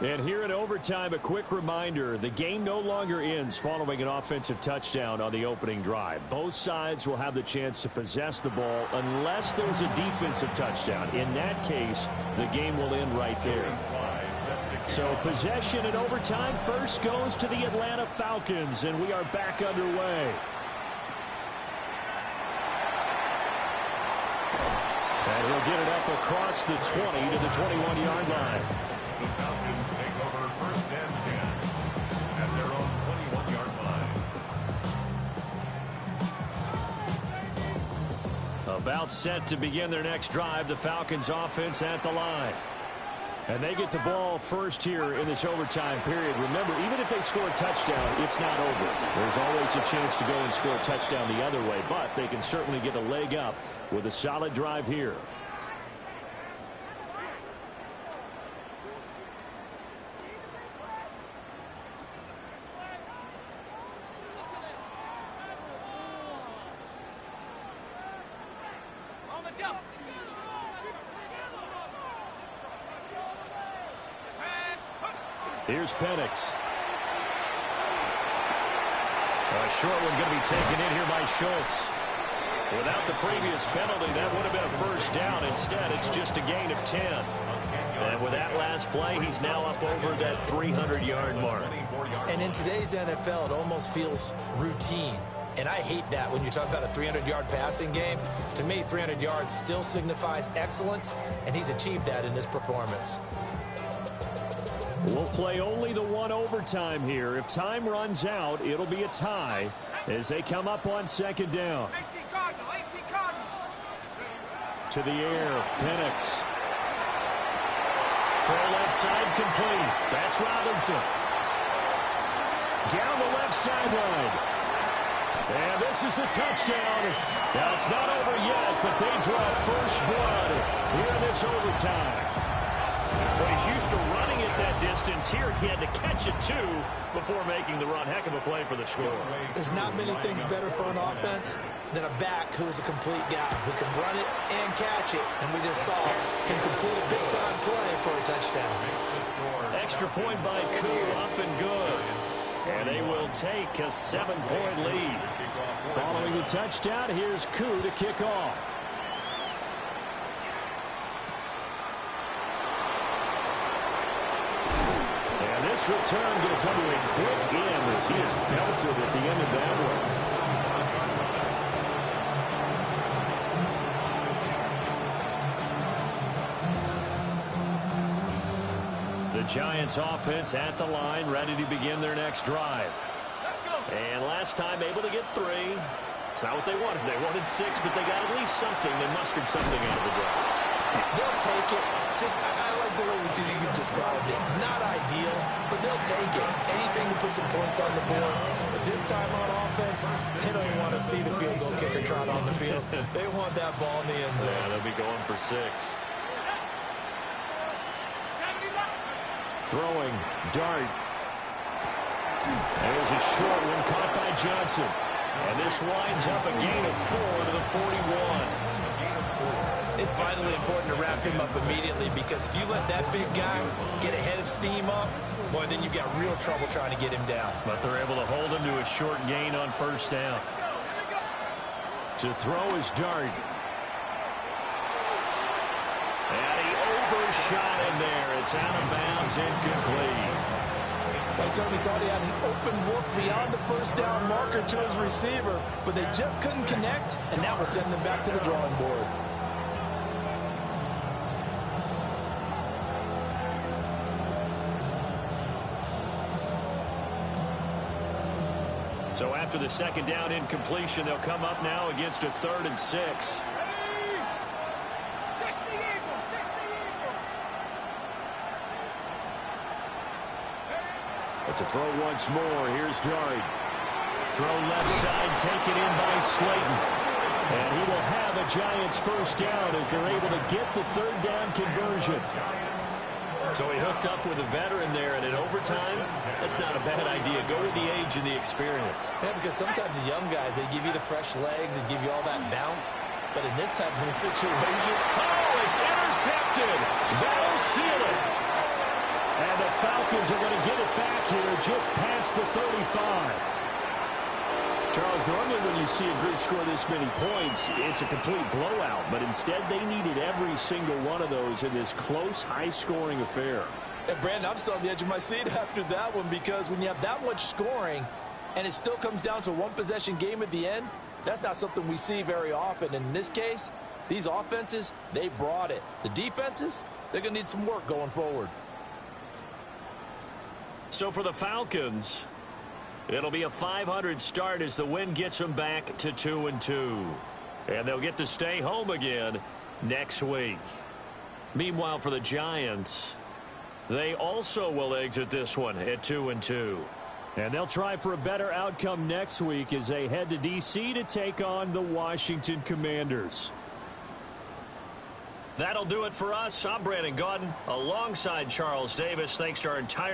And here in overtime, a quick reminder, the game no longer ends following an offensive touchdown on the opening drive. Both sides will have the chance to possess the ball unless there's a defensive touchdown. In that case, the game will end right there. So possession in overtime first goes to the Atlanta Falcons, and we are back underway. And he'll get it up across the 20 to the 21-yard line. The Falcons take over 1st and 10 at their own 21-yard line. About set to begin their next drive, the Falcons offense at the line. And they get the ball first here in this overtime period. Remember, even if they score a touchdown, it's not over. There's always a chance to go and score a touchdown the other way, but they can certainly get a leg up with a solid drive here. Here's Penix. A short one going to be taken in here by Schultz. Without the previous penalty, that would have been a first down. Instead, it's just a gain of 10. And with that last play, he's now up over that 300-yard mark. And in today's NFL, it almost feels routine. And I hate that when you talk about a 300-yard passing game. To me, 300 yards still signifies excellence, and he's achieved that in this performance. We'll play only the one overtime here. If time runs out, it'll be a tie as they come up on second down. 18 Cardinal, 18 Cardinal. To the air, Penix. Throw left side complete. That's Robinson. Down the left sideline. And this is a touchdown. Now, it's not over yet, but they draw first blood here in this overtime. But he's used to running it that distance. Here, he had to catch it, too, before making the run. Heck of a play for the score. There's not many things better for an offense than a back who is a complete guy who can run it and catch it. And we just saw him complete a big-time play for a touchdown. Extra point by Koo, up and good. And they will take a 7-point lead. Following the touchdown, here's Koo to kick off. And this return going to come to a quick end as he is belted at the end of that one. The Giants offense at the line, ready to begin their next drive. And last time able to get 3. It's not what they wanted. They wanted 6, but they got at least something. They mustered something out of the drive. They'll take it. I like the way you've described it. Not ideal, but they'll take it. Anything to put some points on the board. But this time on offense, they don't even want to see the field goal kicker trot on the field. They want that ball in the end zone. Yeah, they'll be going for 6. Throwing, dart. There's a short one caught by Johnson. And this winds up a gain of 4 to the 41. It's vitally important to wrap him up immediately because if you let that big guy get a head of steam up, boy, then you've got real trouble trying to get him down. But they're able to hold him to a short gain on first down. To throw is Dart. And he overshot him there. It's out of bounds, incomplete. They certainly thought he had an open look beyond the first down marker to his receiver, but they just couldn't connect, and that was sending them back to the drawing board. So after the second down incompletion, they'll come up now against a 3rd and 6. But to throw once more, here's Dart. Throw left side, taken in by Slayton. And he will have a Giants first down as they're able to get the 3rd down conversion. So he hooked up with a veteran there, and in overtime, that's not a bad idea. Go with the age and the experience. Yeah, because sometimes the young guys, they give you the fresh legs and give you all that bounce. But in this type of a situation, oh, it's intercepted. That'll seal it. And the Falcons are going to get it back here just past the 35. Charles, normally when you see a group score this many points, it's a complete blowout. But instead, they needed every single one of those in this close, high-scoring affair. And Brandon, I'm still on the edge of my seat after that one because when you have that much scoring and it still comes down to a one-possession game at the end, that's not something we see very often. And in this case, these offenses, they brought it. The defenses, they're going to need some work going forward. So for the Falcons, it'll be a 500 start as the win gets them back to 2-2. And they'll get to stay home again next week. Meanwhile, for the Giants, they also will exit this one at 2-2. And they'll try for a better outcome next week as they head to D.C. to take on the Washington Commanders. That'll do it for us. I'm Brandon Gaudin alongside Charles Davis. Thanks to our entire